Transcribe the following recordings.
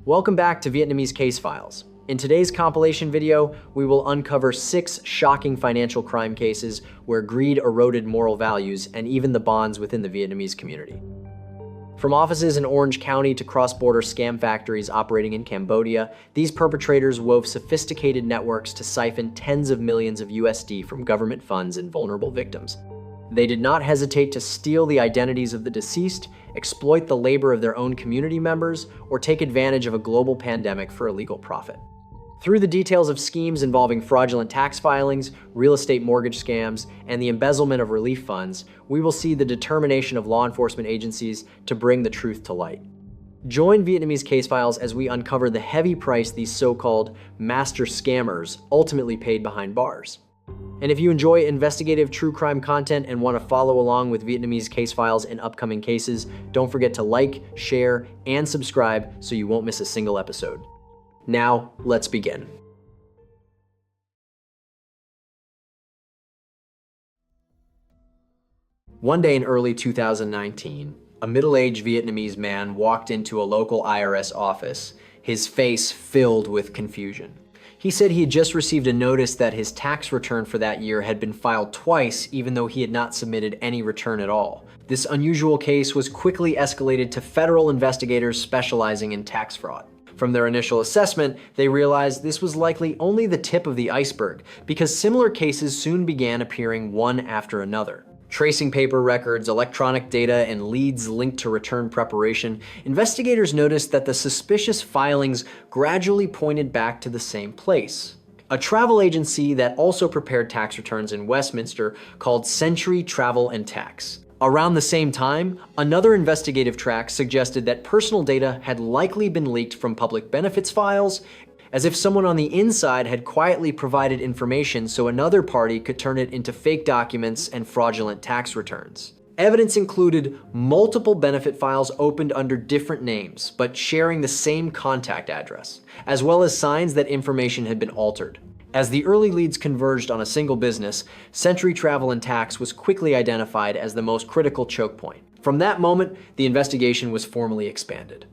Welcome back to Vietnamese Case Files. In today's compilation video, we will uncover 6 shocking financial crime cases where greed eroded moral values and even the bonds within the Vietnamese community. From offices in Orange County to cross-border scam factories operating in Cambodia, these perpetrators wove sophisticated networks to siphon tens of millions of USD from government funds and vulnerable victims. They did not hesitate to steal the identities of the deceased, exploit the labor of their own community members, or take advantage of a global pandemic for illegal profit. Through the details of schemes involving fraudulent tax filings, real estate mortgage scams, and the embezzlement of relief funds, we will see the determination of law enforcement agencies to bring the truth to light. Join Vietnamese Case Files as we uncover the heavy price these so-called master scammers ultimately paid behind bars. And if you enjoy investigative true crime content and want to follow along with Vietnamese Case Files in upcoming cases, don't forget to like, share, and subscribe so you won't miss a single episode. Now, let's begin. One day in early 2019, a middle-aged Vietnamese man walked into a local IRS office, his face filled with confusion. He said he had just received a notice that his tax return for that year had been filed twice, even though he had not submitted any return at all. This unusual case was quickly escalated to federal investigators specializing in tax fraud. From their initial assessment, they realized this was likely only the tip of the iceberg, because similar cases soon began appearing one after another. Tracing paper records, electronic data, and leads linked to return preparation, investigators noticed that the suspicious filings gradually pointed back to the same place. A travel agency that also prepared tax returns in Westminster called Century Travel and Tax. Around the same time, another investigative track suggested that personal data had likely been leaked from public benefits files, as if someone on the inside had quietly provided information so another party could turn it into fake documents and fraudulent tax returns. Evidence included multiple benefit files opened under different names, but sharing the same contact address, as well as signs that information had been altered. As the early leads converged on a single business, Century Travel and Tax was quickly identified as the most critical choke point. From that moment, the investigation was formally expanded.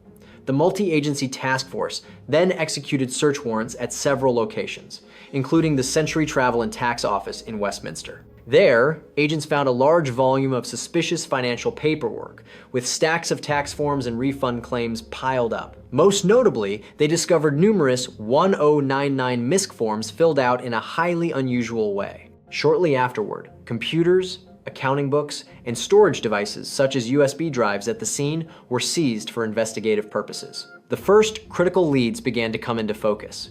The multi-agency task force then executed search warrants at several locations, including the Century Travel and Tax office in Westminster. There, agents found a large volume of suspicious financial paperwork, with stacks of tax forms and refund claims piled up. Most notably, they discovered numerous 1099 MISC forms filled out in a highly unusual way. Shortly afterward, computers, accounting books, and storage devices such as USB drives at the scene were seized for investigative purposes. The first critical leads began to come into focus.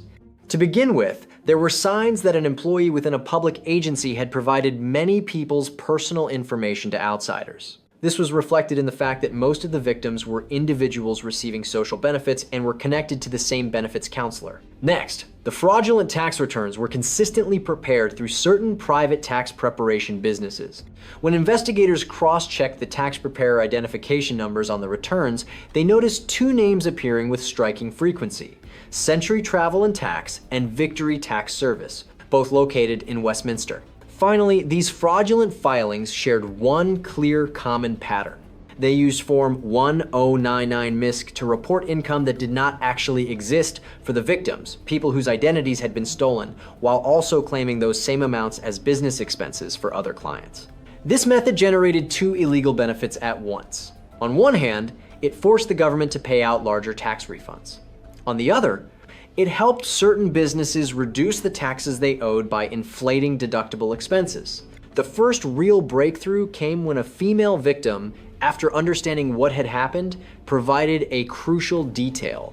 To begin with, there were signs that an employee within a public agency had provided many people's personal information to outsiders. This was reflected in the fact that most of the victims were individuals receiving social benefits and were connected to the same benefits counselor. Next, the fraudulent tax returns were consistently prepared through certain private tax preparation businesses. When investigators cross-checked the tax preparer identification numbers on the returns, they noticed 2 names appearing with striking frequency: Century Travel and Tax and Victory Tax Service, both located in Westminster. Finally, these fraudulent filings shared one clear common pattern. They used Form 1099 MISC to report income that did not actually exist for the victims, people whose identities had been stolen, while also claiming those same amounts as business expenses for other clients. This method generated 2 illegal benefits at once. On one hand, it forced the government to pay out larger tax refunds. On the other, it helped certain businesses reduce the taxes they owed by inflating deductible expenses. The first real breakthrough came when a female victim, after understanding what had happened, provided a crucial detail.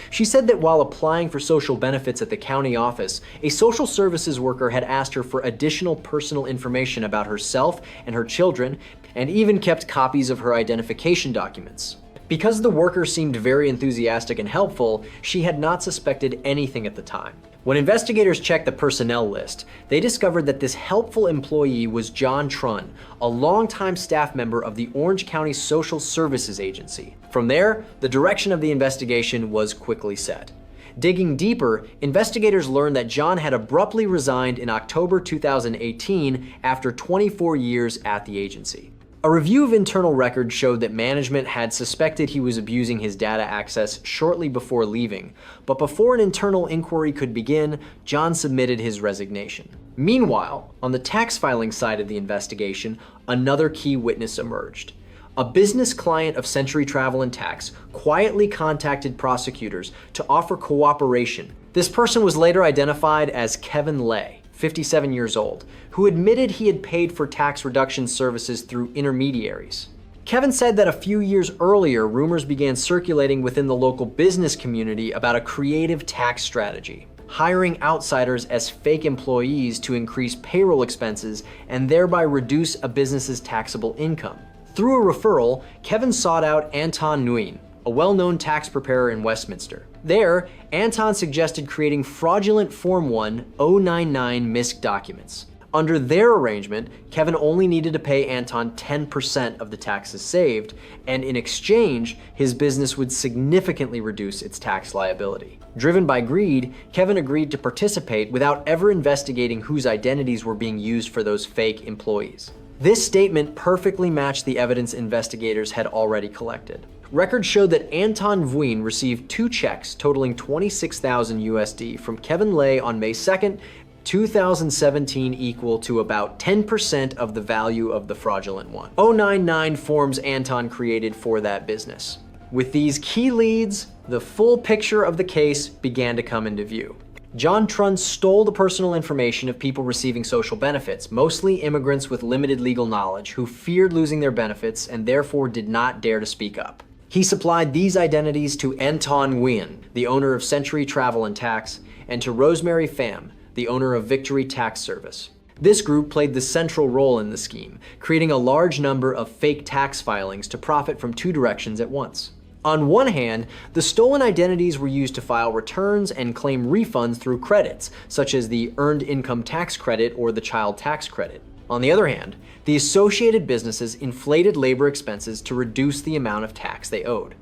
She said that while applying for social benefits at the county office, a social services worker had asked her for additional personal information about herself and her children, and even kept copies of her identification documents. Because the worker seemed very enthusiastic and helpful, she had not suspected anything at the time. When investigators checked the personnel list, they discovered that this helpful employee was John Tran, a longtime staff member of the Orange County Social Services Agency. From there, the direction of the investigation was quickly set. Digging deeper, investigators learned that John had abruptly resigned in October 2018 after 24 years at the agency. A review of internal records showed that management had suspected he was abusing his data access shortly before leaving, but before an internal inquiry could begin, John submitted his resignation. Meanwhile, on the tax filing side of the investigation, another key witness emerged. A business client of Century Travel and Tax quietly contacted prosecutors to offer cooperation. This person was later identified as Kevin Lay, 57 years old, who admitted he had paid for tax reduction services through intermediaries. Kevin said that a few years earlier, rumors began circulating within the local business community about a creative tax strategy, hiring outsiders as fake employees to increase payroll expenses and thereby reduce a business's taxable income. Through a referral, Kevin sought out Anton Nguyen, a well-known tax preparer in Westminster. There, Anton suggested creating fraudulent Form 1 099 MISC documents. Under their arrangement, Kevin only needed to pay Anton 10% of the taxes saved, and in exchange, his business would significantly reduce its tax liability. Driven by greed, Kevin agreed to participate without ever investigating whose identities were being used for those fake employees. This statement perfectly matched the evidence investigators had already collected. Records showed that Anton Vinh received 2 checks totaling 26,000 USD from Kevin Lay on May 2nd, 2017, equal to about 10% of the value of the fraudulent one. 099 forms Anton created for that business. With these key leads, the full picture of the case began to come into view. John Tran stole the personal information of people receiving social benefits, mostly immigrants with limited legal knowledge who feared losing their benefits and therefore did not dare to speak up. He supplied these identities to Anton Nguyen, the owner of Century Travel and Tax, and to Rosemary Pham, the owner of Victory Tax Service. This group played the central role in the scheme, creating a large number of fake tax filings to profit from 2 directions at once. On one hand, the stolen identities were used to file returns and claim refunds through credits, such as the Earned Income Tax Credit or the Child Tax Credit. On the other hand, the associated businesses inflated labor expenses to reduce the amount of tax they owed.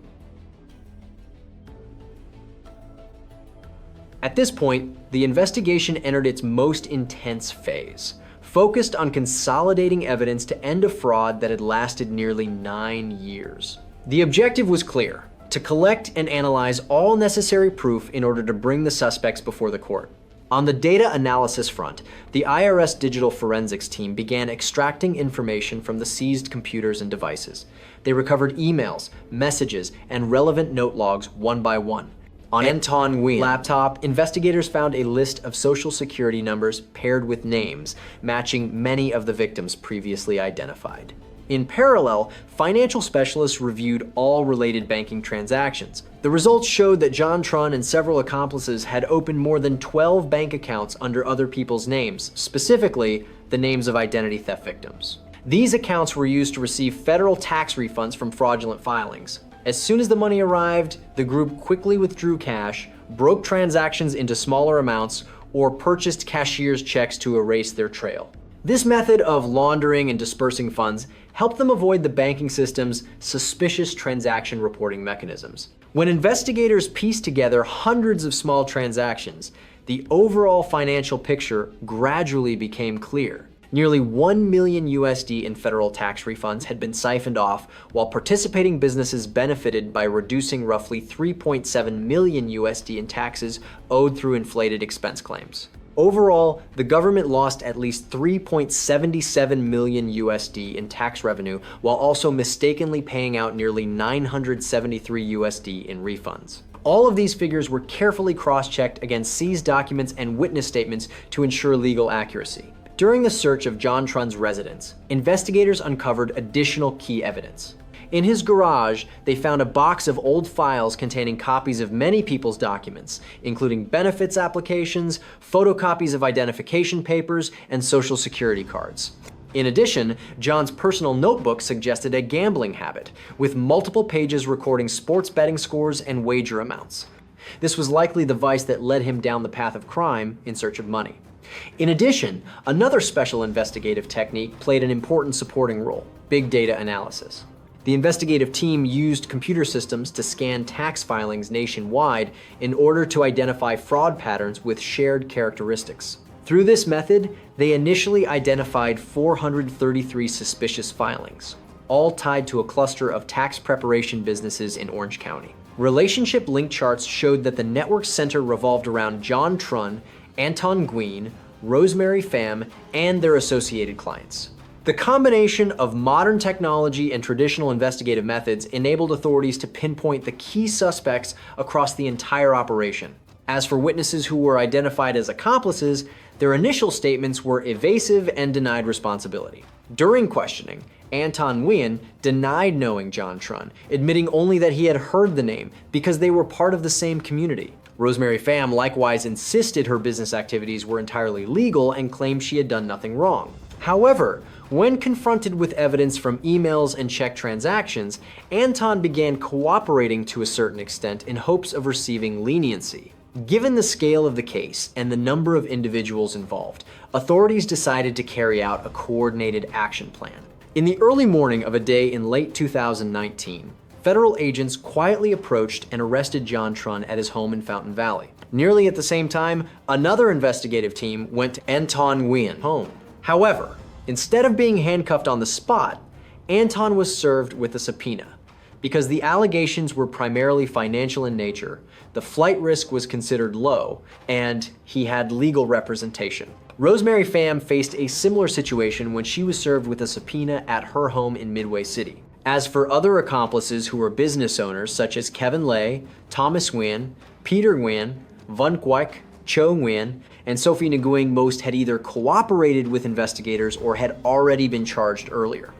At this point, the investigation entered its most intense phase, focused on consolidating evidence to end a fraud that had lasted nearly 9 years. The objective was clear: to collect and analyze all necessary proof in order to bring the suspects before the court. On the data analysis front, the IRS digital forensics team began extracting information from the seized computers and devices. They recovered emails, messages, and relevant note logs one by one. On Anton Nguyen's laptop, investigators found a list of social security numbers paired with names, matching many of the victims previously identified. In parallel, financial specialists reviewed all related banking transactions. The results showed that John Tran and several accomplices had opened more than 12 bank accounts under other people's names, specifically the names of identity theft victims. These accounts were used to receive federal tax refunds from fraudulent filings. As soon as the money arrived, the group quickly withdrew cash, broke transactions into smaller amounts, or purchased cashier's checks to erase their trail. This method of laundering and dispersing funds helped them avoid the banking system's suspicious transaction reporting mechanisms. When investigators pieced together hundreds of small transactions, the overall financial picture gradually became clear. Nearly 1 million USD in federal tax refunds had been siphoned off, while participating businesses benefited by reducing roughly 3.7 million USD in taxes owed through inflated expense claims. Overall, the government lost at least 3.77 million USD in tax revenue, while also mistakenly paying out nearly 973 USD in refunds. All of these figures were carefully cross-checked against seized documents and witness statements to ensure legal accuracy. During the search of John Tran's residence, investigators uncovered additional key evidence. In his garage, they found a box of old files containing copies of many people's documents, including benefits applications, photocopies of identification papers, and social security cards. In addition, John's personal notebook suggested a gambling habit, with multiple pages recording sports betting scores and wager amounts. This was likely the vice that led him down the path of crime in search of money. In addition, another special investigative technique played an important supporting role: big data analysis. The investigative team used computer systems to scan tax filings nationwide in order to identify fraud patterns with shared characteristics. Through this method, they initially identified 433 suspicious filings. all tied to a cluster of tax preparation businesses in Orange County. Relationship link charts showed that the network center revolved around John Tran, Anton Nguyen, Rosemary Pham, and their associated clients. The combination of modern technology and traditional investigative methods enabled authorities to pinpoint the key suspects across the entire operation. As for witnesses who were identified as accomplices, their initial statements were evasive and denied responsibility. During questioning, Anton Nguyen denied knowing John Tran, admitting only that he had heard the name because they were part of the same community. Rosemary Pham likewise insisted her business activities were entirely legal and claimed she had done nothing wrong. However, when confronted with evidence from emails and check transactions, Anton began cooperating to a certain extent in hopes of receiving leniency. Given the scale of the case and the number of individuals involved, authorities decided to carry out a coordinated action plan. In the early morning of a day in late 2019, federal agents quietly approached and arrested John Tran at his home in Fountain Valley. Nearly at the same time, another investigative team went to Anton Nguyen's home. However, instead of being handcuffed on the spot, Anton was served with a subpoena. Because the allegations were primarily financial in nature, the flight risk was considered low, and he had legal representation. Rosemary Pham faced a similar situation when she was served with a subpoena at her home in Midway City. As for other accomplices who were business owners such as Kevin Lay, Thomas Nguyen, Peter Nguyen, Vinh Quoc, Cho Nguyen, and Sophie Nguyen, most had either cooperated with investigators or had already been charged earlier.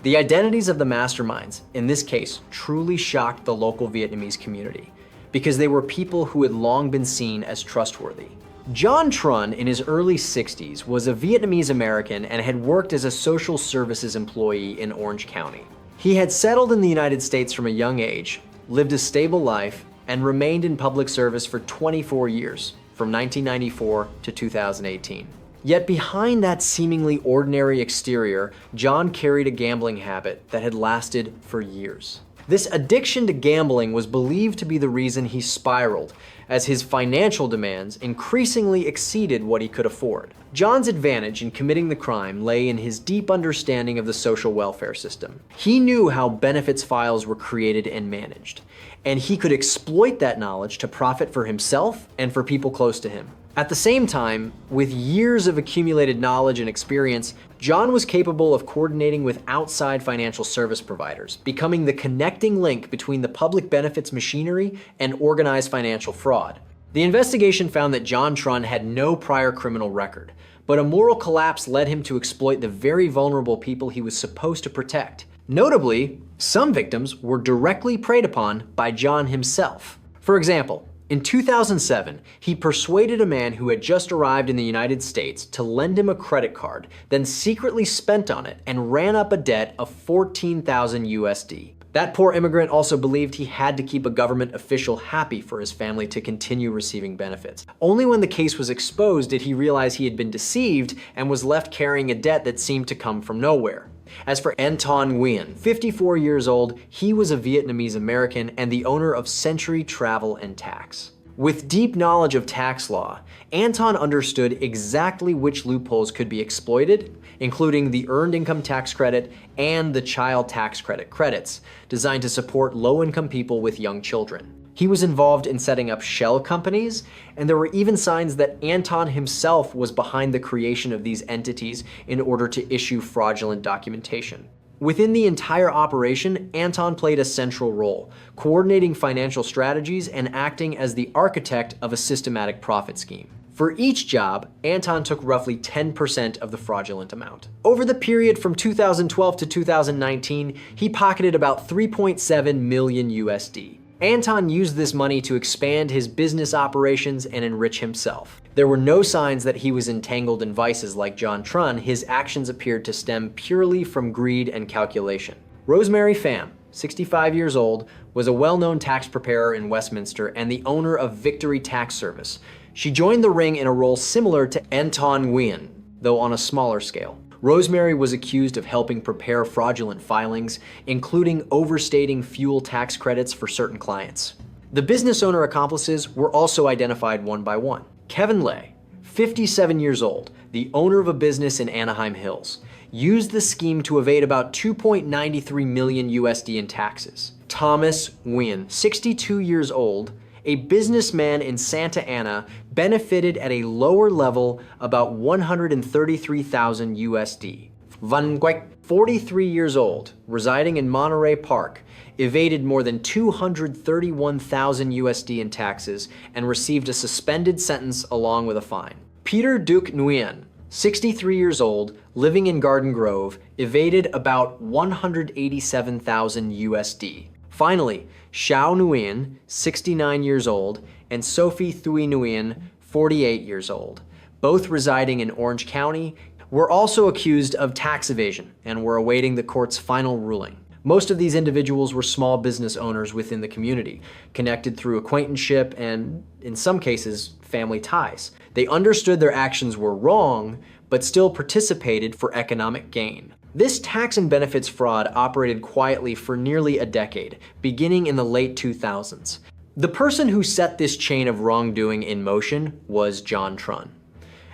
The identities of the masterminds, in this case, truly shocked the local Vietnamese community because they were people who had long been seen as trustworthy. John Tran, in his early 60s, was a Vietnamese American and had worked as a social services employee in Orange County. He had settled in the United States from a young age, lived a stable life, and remained in public service for 24 years, from 1994 to 2018. Yet behind that seemingly ordinary exterior, John carried a gambling habit that had lasted for years. This addiction to gambling was believed to be the reason he spiraled, as his financial demands increasingly exceeded what he could afford. John's advantage in committing the crime lay in his deep understanding of the social welfare system. He knew how benefits files were created and managed, and he could exploit that knowledge to profit for himself and for people close to him. At the same time, with years of accumulated knowledge and experience, John was capable of coordinating with outside financial service providers, becoming the connecting link between the public benefits machinery and organized financial fraud. The investigation found that John Tran had no prior criminal record, but a moral collapse led him to exploit the very vulnerable people he was supposed to protect. Notably, some victims were directly preyed upon by John himself. For example, in 2007, he persuaded a man who had just arrived in the United States to lend him a credit card, then secretly spent on it and ran up a debt of 14,000 USD. That poor immigrant also believed he had to keep a government official happy for his family to continue receiving benefits. Only when the case was exposed did he realize he had been deceived and was left carrying a debt that seemed to come from nowhere. As for Anton Nguyen, 54 years old, he was a Vietnamese American and the owner of Century Travel and Tax. With deep knowledge of tax law, Anton understood exactly which loopholes could be exploited, including the Earned Income Tax Credit and the Child Tax Credit credits, designed to support low-income people with young children. He was involved in setting up shell companies, and there were even signs that Anton himself was behind the creation of these entities in order to issue fraudulent documentation. Within the entire operation, Anton played a central role, coordinating financial strategies and acting as the architect of a systematic profit scheme. For each job, Anton took roughly 10% of the fraudulent amount. Over the period from 2012 to 2019, he pocketed about 3.7 million USD. Anton used this money to expand his business operations and enrich himself. There were no signs that he was entangled in vices like John Tran. His actions appeared to stem purely from greed and calculation. Rosemary Pham, 65 years old, was a well-known tax preparer in Westminster and the owner of Victory Tax Service. She joined the ring in a role similar to Anton Nguyen, though on a smaller scale. Rosemary was accused of helping prepare fraudulent filings, including overstating fuel tax credits for certain clients. The business owner accomplices were also identified one by one. Kevin Lay, 57 years old, the owner of a business in Anaheim Hills, used the scheme to evade about 2.93 million USD in taxes. Thomas Nguyen, 62 years old, a businessman in Santa Ana, benefited at a lower level about 133,000 USD. Van Guek, 43 years old, residing in Monterey Park, evaded more than 231,000 USD in taxes and received a suspended sentence along with a fine. Peter Duc Nguyen, 63 years old, living in Garden Grove, evaded about 187,000 USD. Finally, Xiao Nguyen, 69 years old, and Sophie Thuy Nguyen, 48 years old, both residing in Orange County, were also accused of tax evasion and were awaiting the court's final ruling. Most of these individuals were small business owners within the community, connected through acquaintanceship and, in some cases, family ties. They understood their actions were wrong, but still participated for economic gain. This tax and benefits fraud operated quietly for nearly a decade, beginning in the late 2000s. The person who set this chain of wrongdoing in motion was John Tran.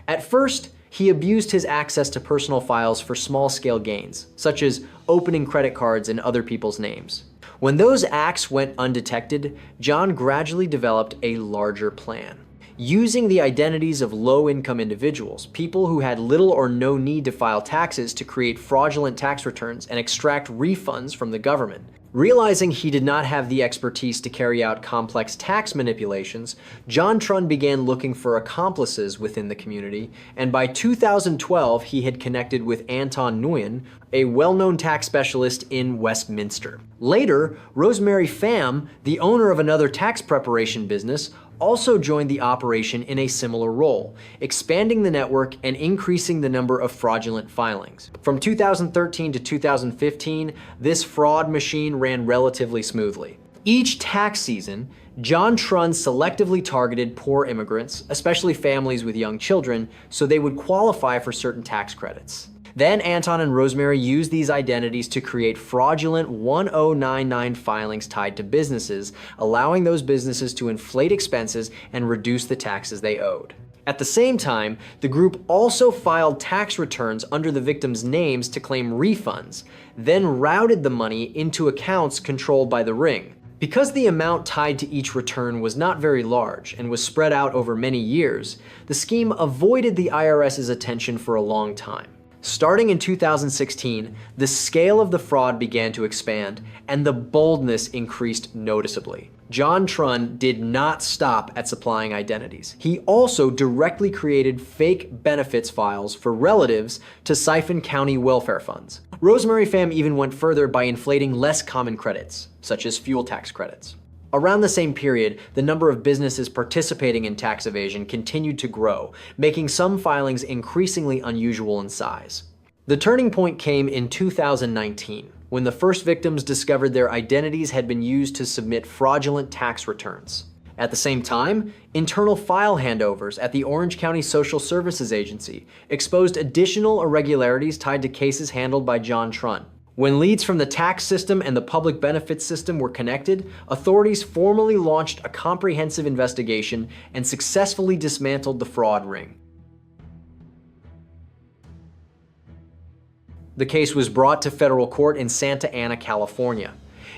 At first, he abused his access to personal files for small-scale gains, such as opening credit cards in other people's names. When those acts went undetected, John gradually developed a larger plan. Using the identities of low-income individuals, people who had little or no need to file taxes, to create fraudulent tax returns and extract refunds from the government. Realizing he did not have the expertise to carry out complex tax manipulations, John Tran began looking for accomplices within the community, and by 2012 he had connected with Anton Nguyen, a well-known tax specialist in Westminster. Later, Rosemary Pham, the owner of another tax preparation business, also joined the operation in a similar role, expanding the network and increasing the number of fraudulent filings. From 2013 to 2015, this fraud machine ran relatively smoothly. Each tax season, John Tran selectively targeted poor immigrants, especially families with young children, so they would qualify for certain tax credits. Then Anton and Rosemary used these identities to create fraudulent 1099 filings tied to businesses, allowing those businesses to inflate expenses and reduce the taxes they owed. At the same time, the group also filed tax returns under the victims' names to claim refunds, then routed the money into accounts controlled by the ring. Because the amount tied to each return was not very large and was spread out over many years, the scheme avoided the IRS's attention for a long time. Starting in 2016, the scale of the fraud began to expand, and the boldness increased noticeably. John Tran did not stop at supplying identities. He also directly created fake benefits files for relatives to siphon county welfare funds. Rosemary Pham even went further by inflating less common credits, such as fuel tax credits. Around the same period, the number of businesses participating in tax evasion continued to grow, making some filings increasingly unusual in size. The turning point came in 2019, when the first victims discovered their identities had been used to submit fraudulent tax returns. At the same time, internal file handovers at the Orange County Social Services Agency exposed additional irregularities tied to cases handled by John Tran. When leads from the tax system and the public benefits system were connected, authorities formally launched a comprehensive investigation and successfully dismantled the fraud ring. The case was brought to federal court in Santa Ana, California.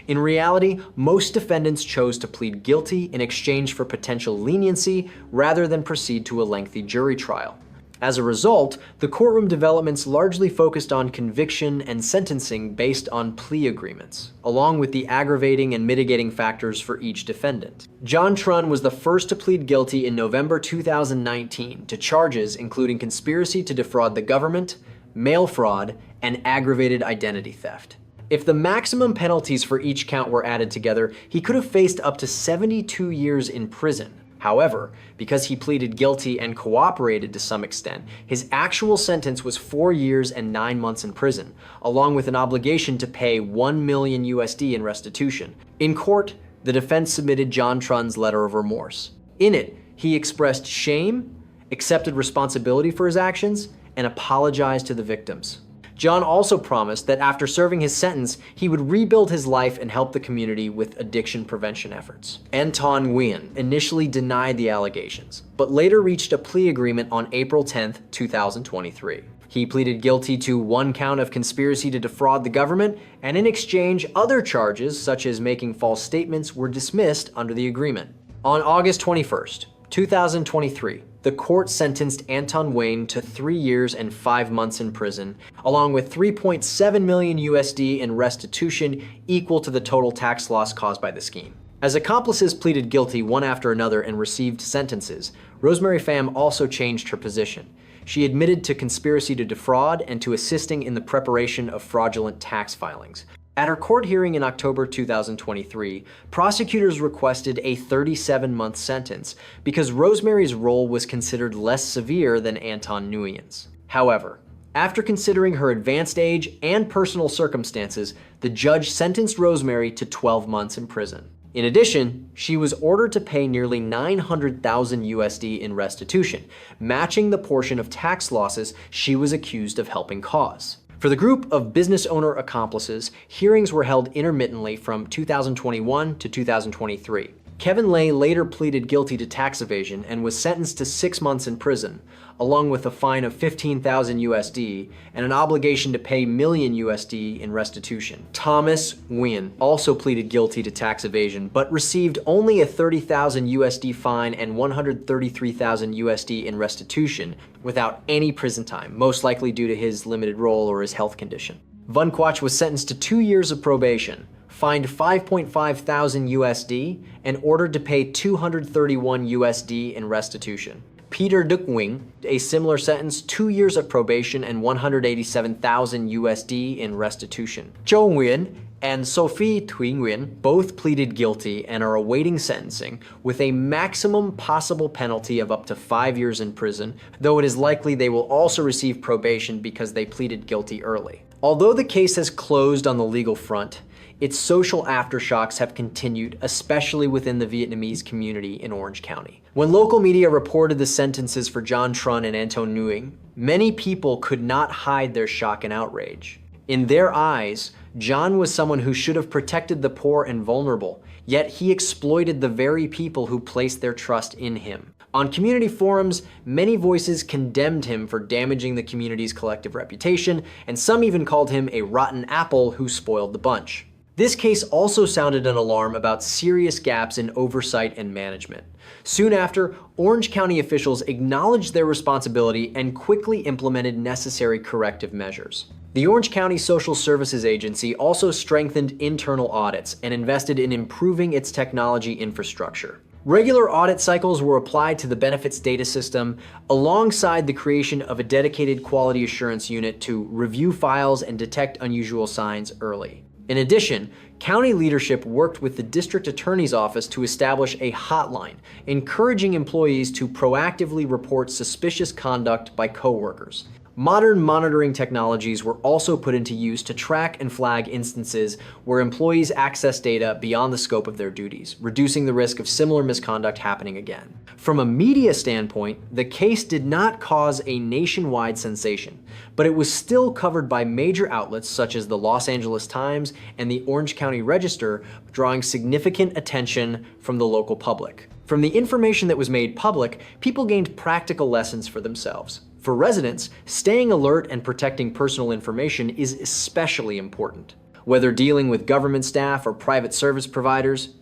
In reality, most defendants chose to plead guilty in exchange for potential leniency rather than proceed to a lengthy jury trial. As a result, the courtroom developments largely focused on conviction and sentencing based on plea agreements, along with the aggravating and mitigating factors for each defendant. John Tran was the first to plead guilty in November 2019 to charges including conspiracy to defraud the government, mail fraud, and aggravated identity theft. If the maximum penalties for each count were added together, he could have faced up to 72 years in prison. However, because he pleaded guilty and cooperated to some extent, his actual sentence was 4 years and 9 months in prison, along with an obligation to pay 1 million USD in restitution. In court, the defense submitted John Tran's letter of remorse. In it, he expressed shame, accepted responsibility for his actions, and apologized to the victims. John also promised that after serving his sentence, he would rebuild his life and help the community with addiction prevention efforts. Anton Nguyen initially denied the allegations, but later reached a plea agreement on April 10, 2023. He pleaded guilty to 1 count of conspiracy to defraud the government, and in exchange, other charges, such as making false statements, were dismissed under the agreement. On August 21st, 2023, the court sentenced Anton Nguyen to 3 years and 5 months in prison, along with 3.7 million USD in restitution, equal to the total tax loss caused by the scheme. As accomplices pleaded guilty one after another and received sentences, Rosemary Pham also changed her position. She admitted to conspiracy to defraud and to assisting in the preparation of fraudulent tax filings. At her court hearing in October 2023, prosecutors requested a 37-month sentence because Rosemary's role was considered less severe than Anton Nguyen's. However, after considering her advanced age and personal circumstances, the judge sentenced Rosemary to 12 months in prison. In addition, she was ordered to pay nearly 900,000 USD in restitution, matching the portion of tax losses she was accused of helping cause. For the group of business owner accomplices, hearings were held intermittently from 2021 to 2023. Kevin Lay later pleaded guilty to tax evasion and was sentenced to 6 months in prison, along with a fine of 15,000 USD and an obligation to pay million USD in restitution. Thomas Nguyen also pleaded guilty to tax evasion, but received only a 30,000 USD fine and 133,000 USD in restitution without any prison time, most likely due to his limited role or his health condition. Vinh was sentenced to 2 years of probation, fined 5.5 thousand USD, and ordered to pay 231 USD in restitution. Peter Duc Nguyen, a similar sentence, 2 years of probation and 187,000 USD in restitution. Châu Nguyen and Sophie Thuy Nguyen both pleaded guilty and are awaiting sentencing with a maximum possible penalty of up to 5 years in prison, though it is likely they will also receive probation because they pleaded guilty early. Although the case has closed on the legal front, its social aftershocks have continued, especially within the Vietnamese community in Orange County. When local media reported the sentences for John Tran and Anton Nguyen, many people could not hide their shock and outrage. In their eyes, John was someone who should have protected the poor and vulnerable, yet he exploited the very people who placed their trust in him. On community forums, many voices condemned him for damaging the community's collective reputation, and some even called him a rotten apple who spoiled the bunch. This case also sounded an alarm about serious gaps in oversight and management. Soon after, Orange County officials acknowledged their responsibility and quickly implemented necessary corrective measures. The Orange County Social Services Agency also strengthened internal audits and invested in improving its technology infrastructure. Regular audit cycles were applied to the benefits data system alongside the creation of a dedicated quality assurance unit to review files and detect unusual signs early. In addition, county leadership worked with the district attorney's office to establish a hotline, encouraging employees to proactively report suspicious conduct by coworkers. Modern monitoring technologies were also put into use to track and flag instances where employees access data beyond the scope of their duties, reducing the risk of similar misconduct happening again. From a media standpoint, the case did not cause a nationwide sensation, but it was still covered by major outlets such as the Los Angeles Times and the Orange County Register, drawing significant attention from the local public. From the information that was made public, people gained practical lessons for themselves. For residents, staying alert and protecting personal information is especially important. Whether dealing with government staff or private service providers,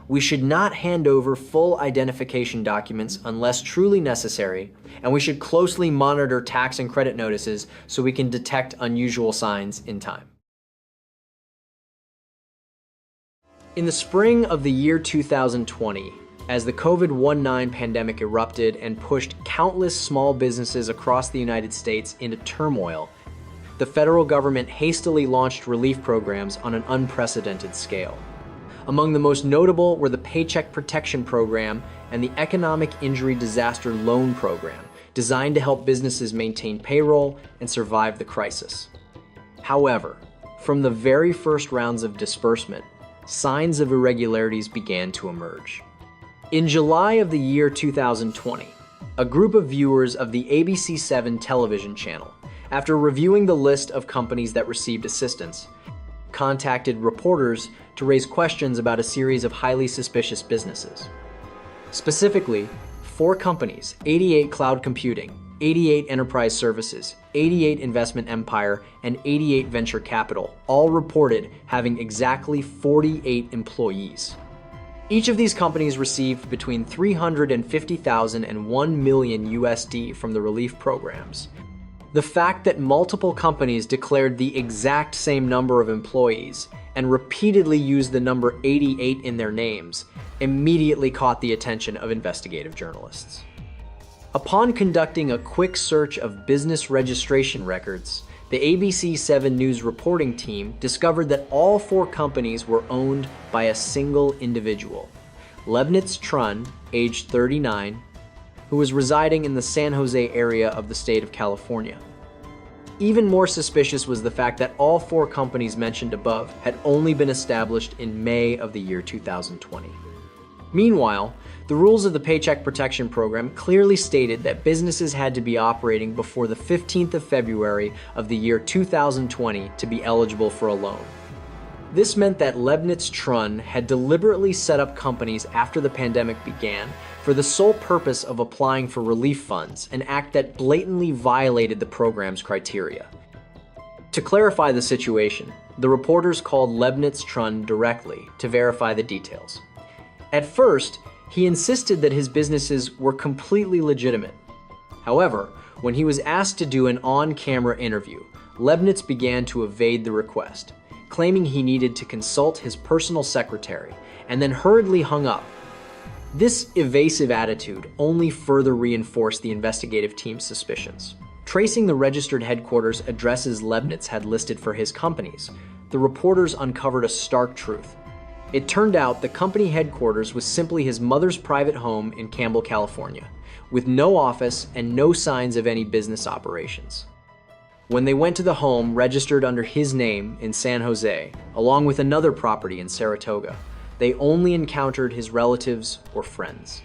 we should not hand over full identification documents unless truly necessary, and we should closely monitor tax and credit notices so we can detect unusual signs in time. In the spring of the year 2020, as the COVID-19 pandemic erupted and pushed countless small businesses across the United States into turmoil, the federal government hastily launched relief programs on an unprecedented scale. Among the most notable were the Paycheck Protection Program and the Economic Injury Disaster Loan Program, designed to help businesses maintain payroll and survive the crisis. However, from the very first rounds of disbursement, signs of irregularities began to emerge. In July of the year 2020, a group of viewers of the ABC7 television channel, After reviewing the list of companies that received assistance, contacted reporters to raise questions about a series of highly suspicious businesses. Specifically, 4 companies, 88 Cloud Computing, 88 Enterprise Services, 88 Investment Empire, and 88 Venture Capital, all reported having exactly 48 employees. Each of these companies received between $350,000 and $1 million USD from the relief programs. The fact that multiple companies declared the exact same number of employees and repeatedly used the number 88 in their names immediately caught the attention of investigative journalists. Upon conducting a quick search of business registration records, the ABC 7 News reporting team discovered that all 4 companies were owned by a single individual, Lebnitz Tran, aged 39, who was residing in the San Jose area of the state of California. Even more suspicious was the fact that all 4 companies mentioned above had only been established in May of the year 2020. Meanwhile, the rules of the Paycheck Protection Program clearly stated that businesses had to be operating before the 15th of February of the year 2020 to be eligible for a loan. This meant that Lebnitz Tran had deliberately set up companies after the pandemic began for the sole purpose of applying for relief funds, an act that blatantly violated the program's criteria. To clarify the situation, the reporters called Lebnitz Tran directly to verify the details. At first, he insisted that his businesses were completely legitimate. However, when he was asked to do an on-camera interview, Lebnitz began to evade the request, claiming he needed to consult his personal secretary, and then hurriedly hung up. This evasive attitude only further reinforced the investigative team's suspicions. Tracing the registered headquarters addresses Lebnitz had listed for his companies, the reporters uncovered a stark truth. It turned out the company headquarters was simply his mother's private home in Campbell, California, with no office and no signs of any business operations. When they went to the home registered under his name in San Jose, along with another property in Saratoga, they only encountered his relatives or friends.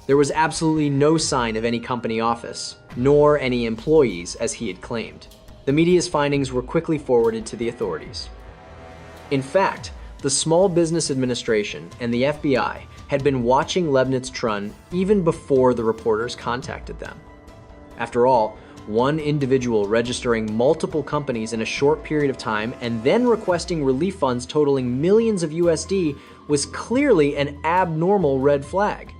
There was absolutely no sign of any company office, nor any employees as he had claimed. The media's findings were quickly forwarded to the authorities. In fact, the Small Business Administration and the FBI had been watching Lebnitz Tran even before the reporters contacted them. After all, one individual registering multiple companies in a short period of time and then requesting relief funds totaling millions of USD was clearly an abnormal red flag.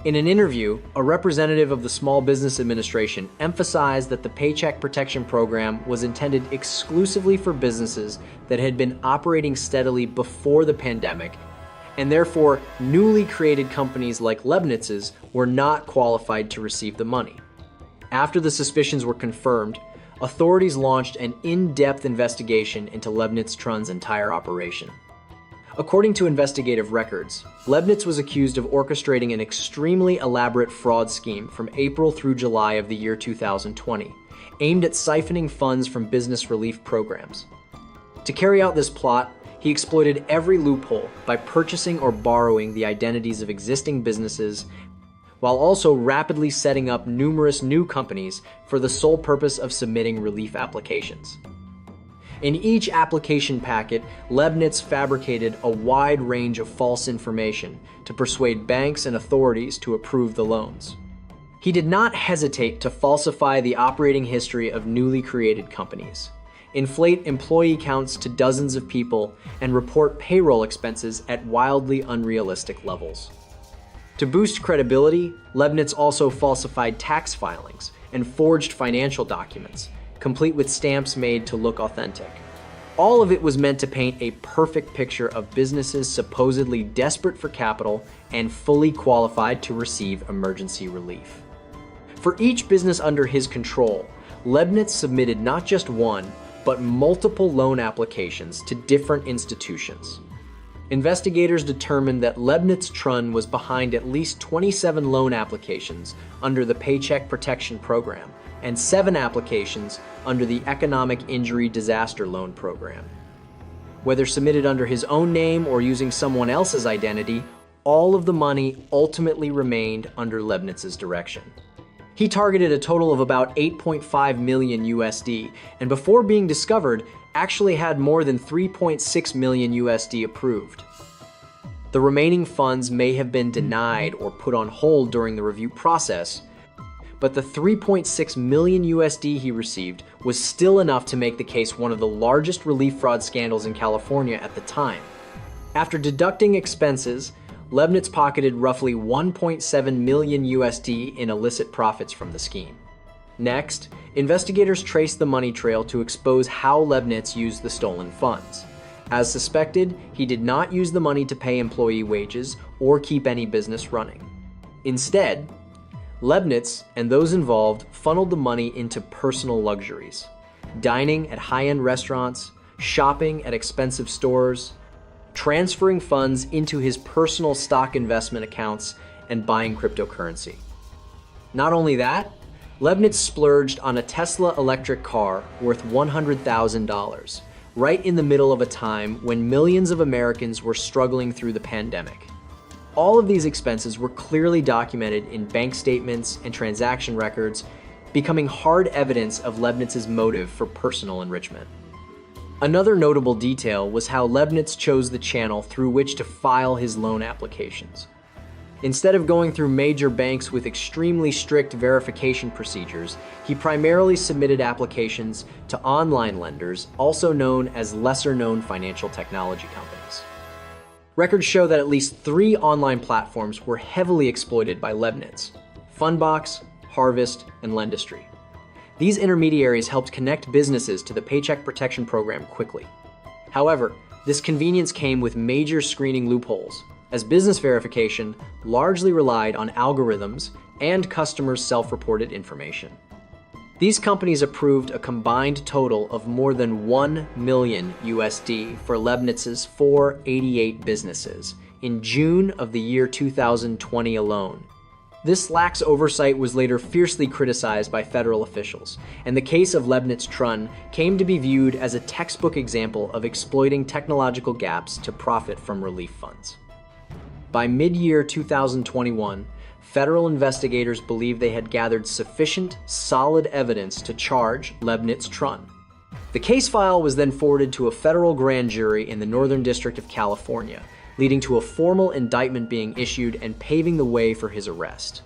In an interview, a representative of the Small Business Administration emphasized that the Paycheck Protection Program was intended exclusively for businesses that had been operating steadily before the pandemic, and therefore newly created companies like Lebnitz's were not qualified to receive the money. After the suspicions were confirmed, authorities launched an in-depth investigation into Lebnitz Tran's entire operation. According to investigative records, Lebnitz was accused of orchestrating an extremely elaborate fraud scheme from April through July of the year 2020, aimed at siphoning funds from business relief programs. To carry out this plot, he exploited every loophole by purchasing or borrowing the identities of existing businesses, while also rapidly setting up numerous new companies for the sole purpose of submitting relief applications. In each application packet, Lebnitz fabricated a wide range of false information to persuade banks and authorities to approve the loans. He did not hesitate to falsify the operating history of newly created companies, inflate employee counts to dozens of people, and report payroll expenses at wildly unrealistic levels. To boost credibility, Lebnitz also falsified tax filings and forged financial documents, complete with stamps made to look authentic. All of it was meant to paint a perfect picture of businesses supposedly desperate for capital and fully qualified to receive emergency relief. For each business under his control, Lebnitz submitted not just one, but multiple loan applications to different institutions. Investigators determined that Lebnitz Tran was behind at least 27 loan applications under the Paycheck Protection Program and 7 applications under the Economic Injury Disaster Loan Program. Whether submitted under his own name or using someone else's identity, all of the money ultimately remained under Lebnitz's direction. He targeted a total of about 8.5 million USD, and before being discovered, actually had more than 3.6 million USD approved. The remaining funds may have been denied or put on hold during the review process, but the 3.6 million USD he received was still enough to make the case one of the largest relief fraud scandals in California at the time. After deducting expenses, Lebnitz pocketed roughly 1.7 million USD in illicit profits from the scheme. Next, investigators traced the money trail to expose how Lebnitz used the stolen funds. As suspected, he did not use the money to pay employee wages or keep any business running. Instead, Lebnitz and those involved funneled the money into personal luxuries, dining at high-end restaurants, shopping at expensive stores, transferring funds into his personal stock investment accounts, and buying cryptocurrency. Not only that, Lebnitz splurged on a Tesla electric car worth $100,000, right in the middle of a time when millions of Americans were struggling through the pandemic. All of these expenses were clearly documented in bank statements and transaction records, becoming hard evidence of Lebnitz's motive for personal enrichment. Another notable detail was how Lebnitz chose the channel through which to file his loan applications. Instead of going through major banks with extremely strict verification procedures, he primarily submitted applications to online lenders, also known as lesser-known financial technology companies. Records show that at least 3 online platforms were heavily exploited by Lebnitz: Fundbox, Harvest, and Lendistry. These intermediaries helped connect businesses to the Paycheck Protection Program quickly. However, this convenience came with major screening loopholes, as business verification largely relied on algorithms and customers' self-reported information. These companies approved a combined total of more than 1 million USD for Lebnitz's 488 businesses in June of the year 2020 alone. This lax oversight was later fiercely criticized by federal officials, and the case of Lebnitz Tran came to be viewed as a textbook example of exploiting technological gaps to profit from relief funds. By mid-year 2021, federal investigators believed they had gathered sufficient, solid evidence to charge Lebnitz Tran. The case file was then forwarded to a federal grand jury in the Northern District of California, leading to a formal indictment being issued and paving the way for his arrest.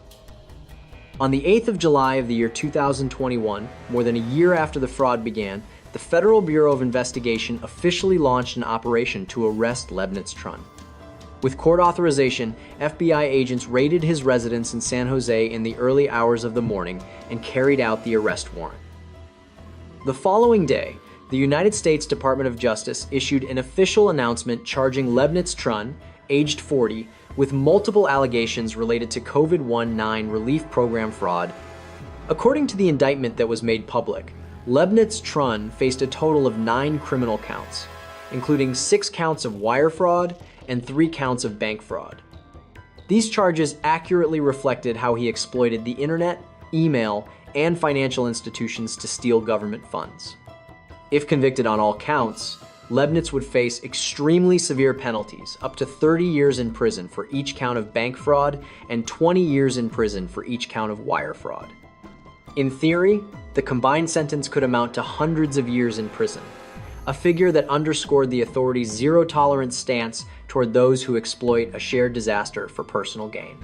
On the 8th of July of the year 2021, more than a year after the fraud began, the Federal Bureau of Investigation officially launched an operation to arrest Lebnitz Tran. With court authorization, FBI agents raided his residence in San Jose in the early hours of the morning and carried out the arrest warrant. The following day, the United States Department of Justice issued an official announcement charging Lebnitz Tran, aged 40, with multiple allegations related to COVID-19 relief program fraud. According to the indictment that was made public, Lebnitz Tran faced a total of 9 criminal counts, including 6 counts of wire fraud and 3 counts of bank fraud. These charges accurately reflected how he exploited the internet, email, and financial institutions to steal government funds. If convicted on all counts, Lebnitz would face extremely severe penalties, up to 30 years in prison for each count of bank fraud and 20 years in prison for each count of wire fraud. In theory, the combined sentence could amount to hundreds of years in prison, a figure that underscored the authorities' zero-tolerance stance toward those who exploit a shared disaster for personal gain.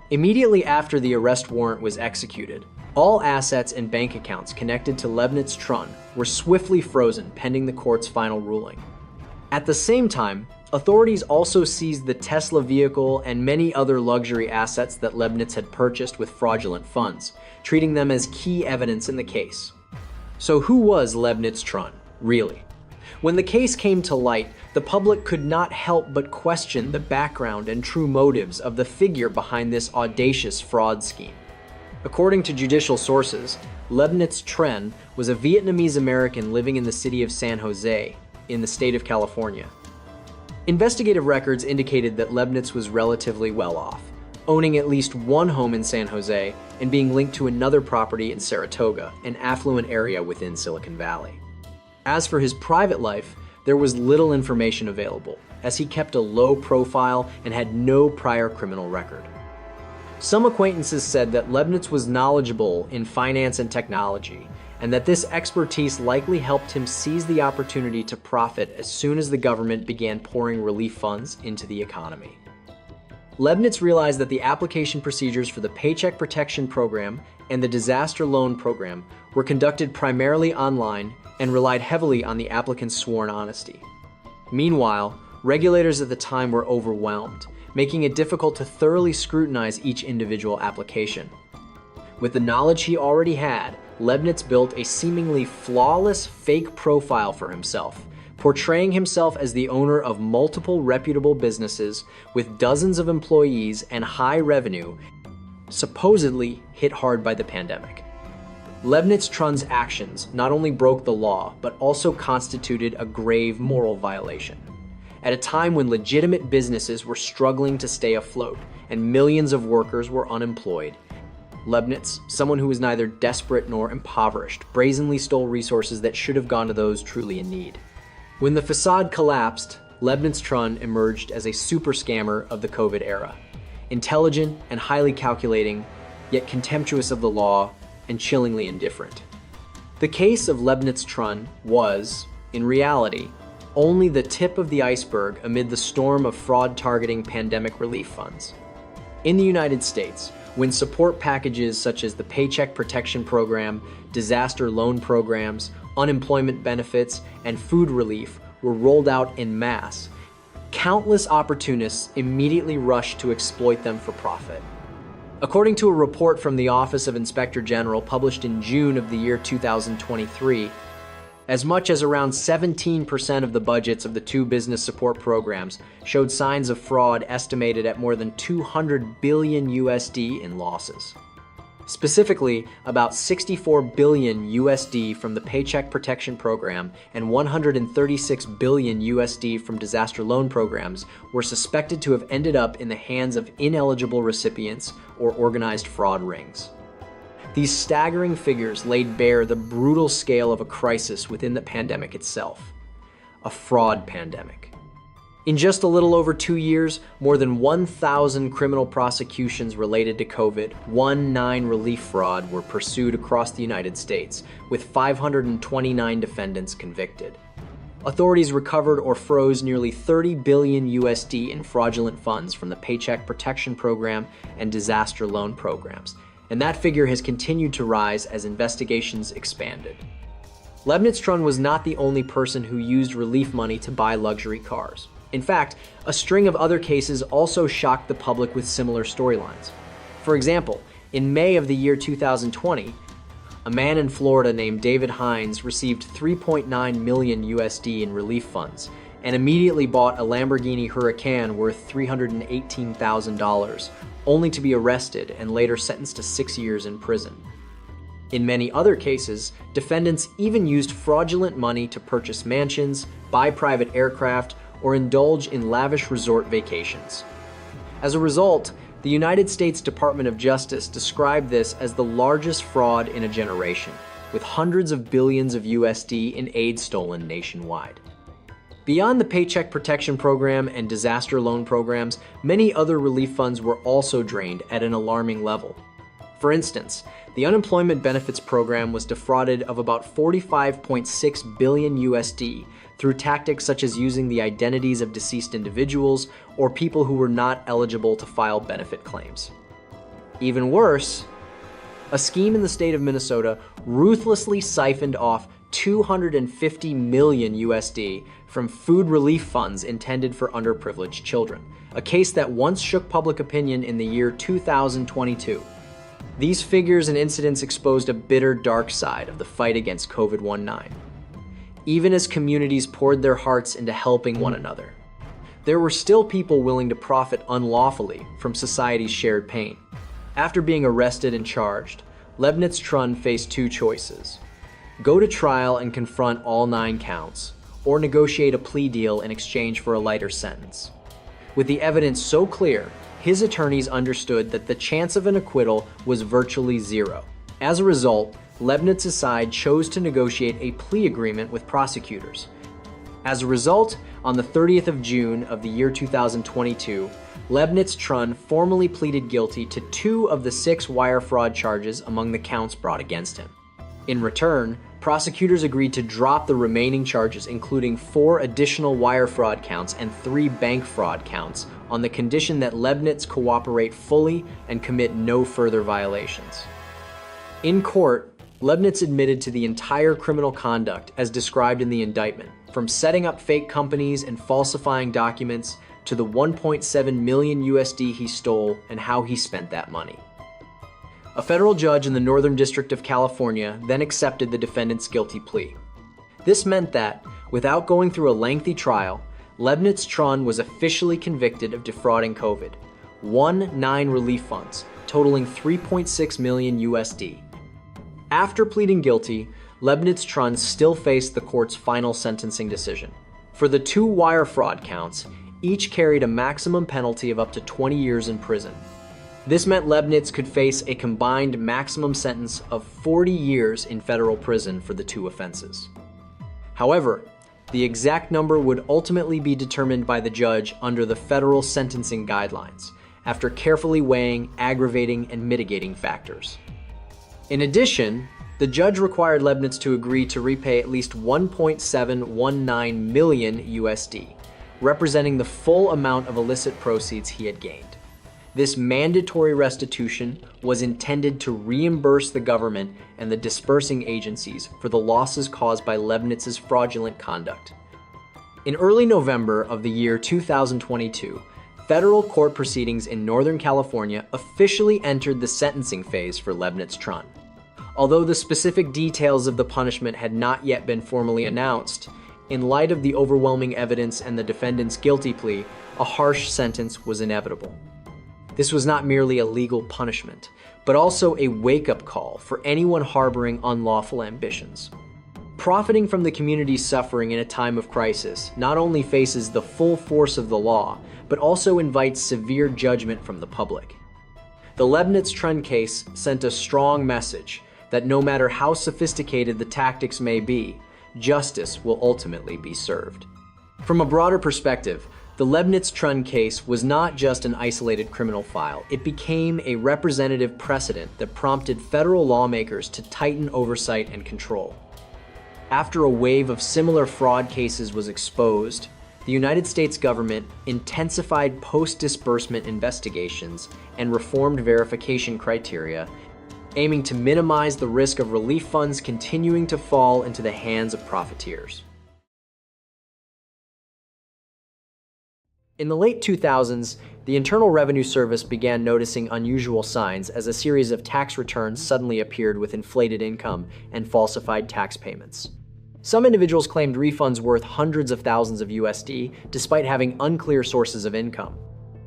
Immediately after the arrest warrant was executed, all assets and bank accounts connected to Lebnitz Tran were swiftly frozen pending the court's final ruling. At the same time, authorities also seized the Tesla vehicle and many other luxury assets that Lebnitz had purchased with fraudulent funds, treating them as key evidence in the case. So who was Lebnitz Tran, really? When the case came to light, the public could not help but question the background and true motives of the figure behind this audacious fraud scheme. According to judicial sources, Lebnitz Tran was a Vietnamese American living in the city of San Jose, in the state of California. Investigative records indicated that Lebnitz was relatively well off, owning at least 1 home in San Jose and being linked to another property in Saratoga, an affluent area within Silicon Valley. As for his private life, there was little information available, as he kept a low profile and had no prior criminal record. Some acquaintances said that Lebnitz was knowledgeable in finance and technology, and that this expertise likely helped him seize the opportunity to profit as soon as the government began pouring relief funds into the economy. Lebnitz realized that the application procedures for the Paycheck Protection Program and the Disaster Loan Program were conducted primarily online and relied heavily on the applicant's sworn honesty. Meanwhile, regulators at the time were overwhelmed, making it difficult to thoroughly scrutinize each individual application. With the knowledge he already had, Lebnitz built a seemingly flawless fake profile for himself, portraying himself as the owner of multiple reputable businesses with dozens of employees and high revenue, supposedly hit hard by the pandemic. Lebnitz Tran's actions not only broke the law, but also constituted a grave moral violation. At a time when legitimate businesses were struggling to stay afloat and millions of workers were unemployed, Lebnitz, someone who was neither desperate nor impoverished, brazenly stole resources that should have gone to those truly in need. When the facade collapsed, Lebnitz Tran emerged as a super scammer of the COVID era, intelligent and highly calculating, yet contemptuous of the law and chillingly indifferent. The case of Lebnitz Tran was, in reality, only the tip of the iceberg amid the storm of fraud targeting pandemic relief funds. In the United States, when support packages such as the Paycheck Protection Program, disaster loan programs, unemployment benefits, and food relief were rolled out en masse, countless opportunists immediately rushed to exploit them for profit. According to a report from the Office of Inspector General published in June of the year 2023, as much as around 17% of the budgets of the two business support programs showed signs of fraud estimated at more than 200 billion USD in losses. Specifically, about 64 billion USD from the Paycheck Protection Program and 136 billion USD from disaster loan programs were suspected to have ended up in the hands of ineligible recipients or organized fraud rings. These staggering figures laid bare the brutal scale of a crisis within the pandemic itself, a fraud pandemic. In just a little over 2 years, more than 1,000 criminal prosecutions related to COVID-19 relief fraud were pursued across the United States, with 529 defendants convicted. Authorities recovered or froze nearly 30 billion USD in fraudulent funds from the Paycheck Protection Program and disaster loan programs, and that figure has continued to rise as investigations expanded. Lebnitz Tran was not the only person who used relief money to buy luxury cars. In fact, a string of other cases also shocked the public with similar storylines. For example, in May of the year 2020, a man in Florida named David Hines received 3.9 million USD in relief funds and immediately bought a Lamborghini Huracan worth $318,000, only to be arrested and later sentenced to 6 years in prison. In many other cases, defendants even used fraudulent money to purchase mansions, buy private aircraft, or indulge in lavish resort vacations. As a result, the United States Department of Justice described this as the largest fraud in a generation, with hundreds of billions of USD in aid stolen nationwide. Beyond the Paycheck Protection Program and disaster loan programs, many other relief funds were also drained at an alarming level. For instance, the Unemployment Benefits Program was defrauded of about 45.6 billion USD through tactics such as using the identities of deceased individuals or people who were not eligible to file benefit claims. Even worse, a scheme in the state of Minnesota ruthlessly siphoned off 250 million USD from food relief funds intended for underprivileged children, a case that once shook public opinion in the year 2022. These figures and incidents exposed a bitter dark side of the fight against COVID-19. Even as communities poured their hearts into helping one another, there were still people willing to profit unlawfully from society's shared pain. After being arrested and charged, Lebnitz Tran faced two choices: go to trial and confront all 9 counts, or negotiate a plea deal in exchange for a lighter sentence. With the evidence so clear, his attorneys understood that the chance of an acquittal was virtually zero. As a result, Lebnitz's side chose to negotiate a plea agreement with prosecutors. As a result, on the 30th of June of the year 2022, Lebnitz Tran formally pleaded guilty to 2 of the 6 wire fraud charges among the counts brought against him. In return, prosecutors agreed to drop the remaining charges, including 4 additional wire fraud counts and 3 bank fraud counts, on the condition that Lebnitz cooperate fully and commit no further violations. In court, Lebnitz admitted to the entire criminal conduct as described in the indictment, from setting up fake companies and falsifying documents to the 1.7 million USD he stole and how he spent that money. A federal judge in the Northern District of California then accepted the defendant's guilty plea. This meant that, without going through a lengthy trial, Lebnitz Tran was officially convicted of defrauding COVID, won 9 relief funds, totaling 3.6 million USD. After pleading guilty, Lebnitz Tran still faced the court's final sentencing decision. For the 2 wire fraud counts, each carried a maximum penalty of up to 20 years in prison. This meant Lebnitz could face a combined maximum sentence of 40 years in federal prison for the 2 offenses. However, the exact number would ultimately be determined by the judge under the federal sentencing guidelines, after carefully weighing aggravating and mitigating factors. In addition, the judge required Lebnitz to agree to repay at least 1.719 million USD, representing the full amount of illicit proceeds he had gained. This mandatory restitution was intended to reimburse the government and the dispersing agencies for the losses caused by Lebnitz's fraudulent conduct. In early November of the year 2022, federal court proceedings in Northern California officially entered the sentencing phase for Lebnitz Tran. Although the specific details of the punishment had not yet been formally announced, in light of the overwhelming evidence and the defendant's guilty plea, a harsh sentence was inevitable. This was not merely a legal punishment, but also a wake-up call for anyone harboring unlawful ambitions. Profiting from the community's suffering in a time of crisis not only faces the full force of the law, but also invites severe judgment from the public. The Lebnitz Tran case sent a strong message that no matter how sophisticated the tactics may be, justice will ultimately be served. From a broader perspective, the Lebnitz Tran case was not just an isolated criminal file. It became a representative precedent that prompted federal lawmakers to tighten oversight and control. After a wave of similar fraud cases was exposed, the United States government intensified post-disbursement investigations and reformed verification criteria, aiming to minimize the risk of relief funds continuing to fall into the hands of profiteers. In the late 2000s, the Internal Revenue Service began noticing unusual signs as a series of tax returns suddenly appeared with inflated income and falsified tax payments. Some individuals claimed refunds worth hundreds of thousands of USD, despite having unclear sources of income.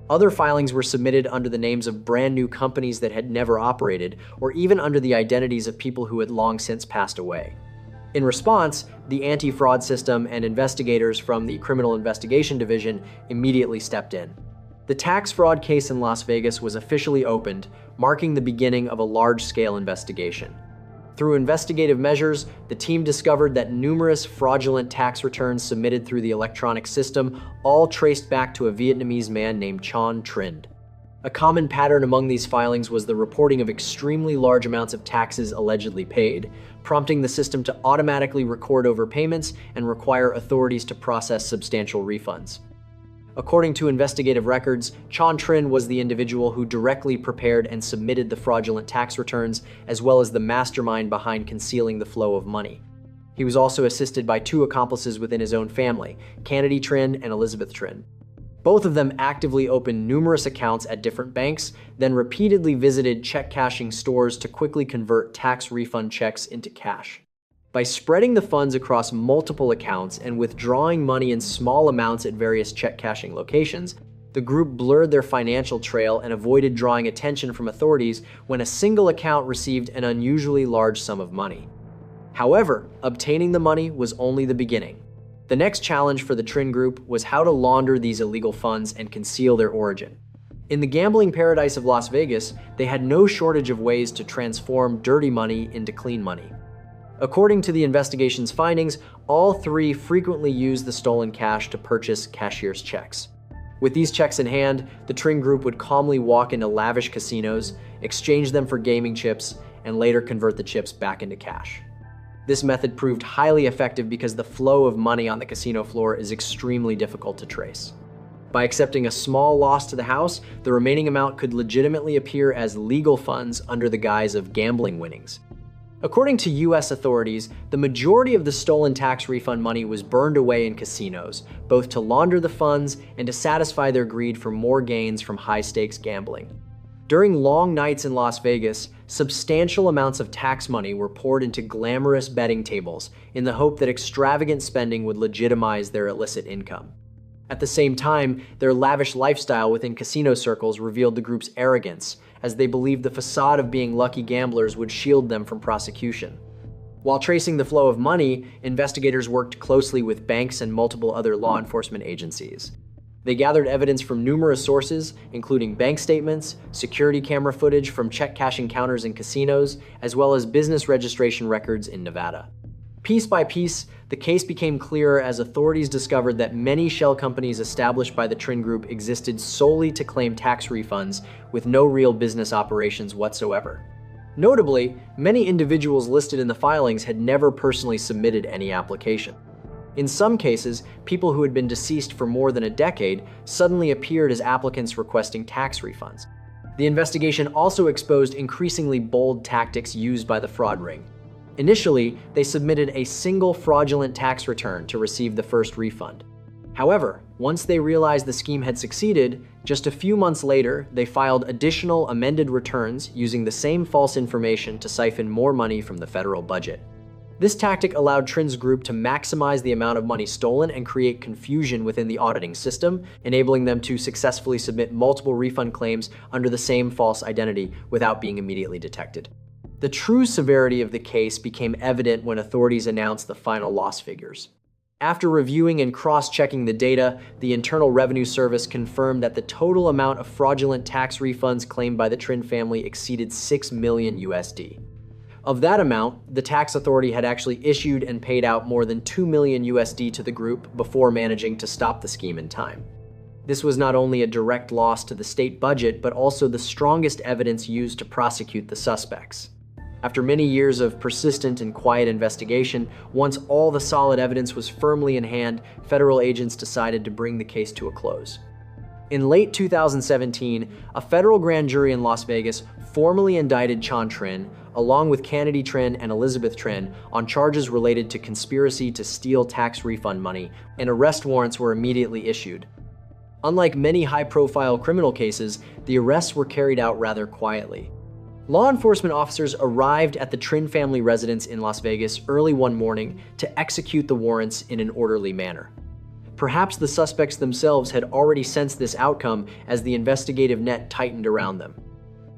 Other filings were submitted under the names of brand new companies that had never operated, or even under the identities of people who had long since passed away. In response, the anti-fraud system and investigators from the Criminal Investigation Division immediately stepped in. The tax fraud case in Las Vegas was officially opened, marking the beginning of a large-scale investigation. Through investigative measures, the team discovered that numerous fraudulent tax returns submitted through the electronic system all traced back to a Vietnamese man named Tran. A common pattern among these filings was the reporting of extremely large amounts of taxes allegedly paid, prompting the system to automatically record overpayments and require authorities to process substantial refunds. According to investigative records, Tran was the individual who directly prepared and submitted the fraudulent tax returns, as well as the mastermind behind concealing the flow of money. He was also assisted by 2 accomplices within his own family, Kennedy Tran and Elizabeth Tran. Both of them actively opened numerous accounts at different banks, then repeatedly visited check-cashing stores to quickly convert tax refund checks into cash. By spreading the funds across multiple accounts and withdrawing money in small amounts at various check-cashing locations, the group blurred their financial trail and avoided drawing attention from authorities when a single account received an unusually large sum of money. However, obtaining the money was only the beginning. The next challenge for the Tran group was how to launder these illegal funds and conceal their origin. In the gambling paradise of Las Vegas, they had no shortage of ways to transform dirty money into clean money. According to the investigation's findings, all 3 frequently used the stolen cash to purchase cashier's checks. With these checks in hand, the Tran group would calmly walk into lavish casinos, exchange them for gaming chips, and later convert the chips back into cash. This method proved highly effective because the flow of money on the casino floor is extremely difficult to trace. By accepting a small loss to the house, the remaining amount could legitimately appear as legal funds under the guise of gambling winnings. According to US authorities, the majority of the stolen tax refund money was burned away in casinos, both to launder the funds and to satisfy their greed for more gains from high-stakes gambling. During long nights in Las Vegas, substantial amounts of tax money were poured into glamorous betting tables in the hope that extravagant spending would legitimize their illicit income. At the same time, their lavish lifestyle within casino circles revealed the group's arrogance, as they believed the facade of being lucky gamblers would shield them from prosecution. While tracing the flow of money, investigators worked closely with banks and multiple other law enforcement agencies. They gathered evidence from numerous sources, including bank statements, security camera footage from check-cashing counters in casinos, as well as business registration records in Nevada. Piece by piece, the case became clearer as authorities discovered that many shell companies established by the Tran group existed solely to claim tax refunds with no real business operations whatsoever. Notably, many individuals listed in the filings had never personally submitted any application. In some cases, people who had been deceased for more than a decade suddenly appeared as applicants requesting tax refunds. The investigation also exposed increasingly bold tactics used by the fraud ring. Initially, they submitted a single fraudulent tax return to receive the first refund. However, once they realized the scheme had succeeded, just a few months later, they filed additional amended returns using the same false information to siphon more money from the federal budget. This tactic allowed Tran's group to maximize the amount of money stolen and create confusion within the auditing system, enabling them to successfully submit multiple refund claims under the same false identity without being immediately detected. The true severity of the case became evident when authorities announced the final loss figures. After reviewing and cross-checking the data, the Internal Revenue Service confirmed that the total amount of fraudulent tax refunds claimed by the Tran family exceeded 6 million USD. Of that amount, the tax authority had actually issued and paid out more than 2 million USD to the group before managing to stop the scheme in time. This was not only a direct loss to the state budget, but also the strongest evidence used to prosecute the suspects. After many years of persistent and quiet investigation, once all the solid evidence was firmly in hand, federal agents decided to bring the case to a close. In late 2017, a federal grand jury in Las Vegas formally indicted Tran, along with Kennedy Tran and Elizabeth Tran, on charges related to conspiracy to steal tax refund money, and arrest warrants were immediately issued. Unlike many high-profile criminal cases, the arrests were carried out rather quietly. Law enforcement officers arrived at the Tran family residence in Las Vegas early one morning to execute the warrants in an orderly manner. Perhaps the suspects themselves had already sensed this outcome as the investigative net tightened around them.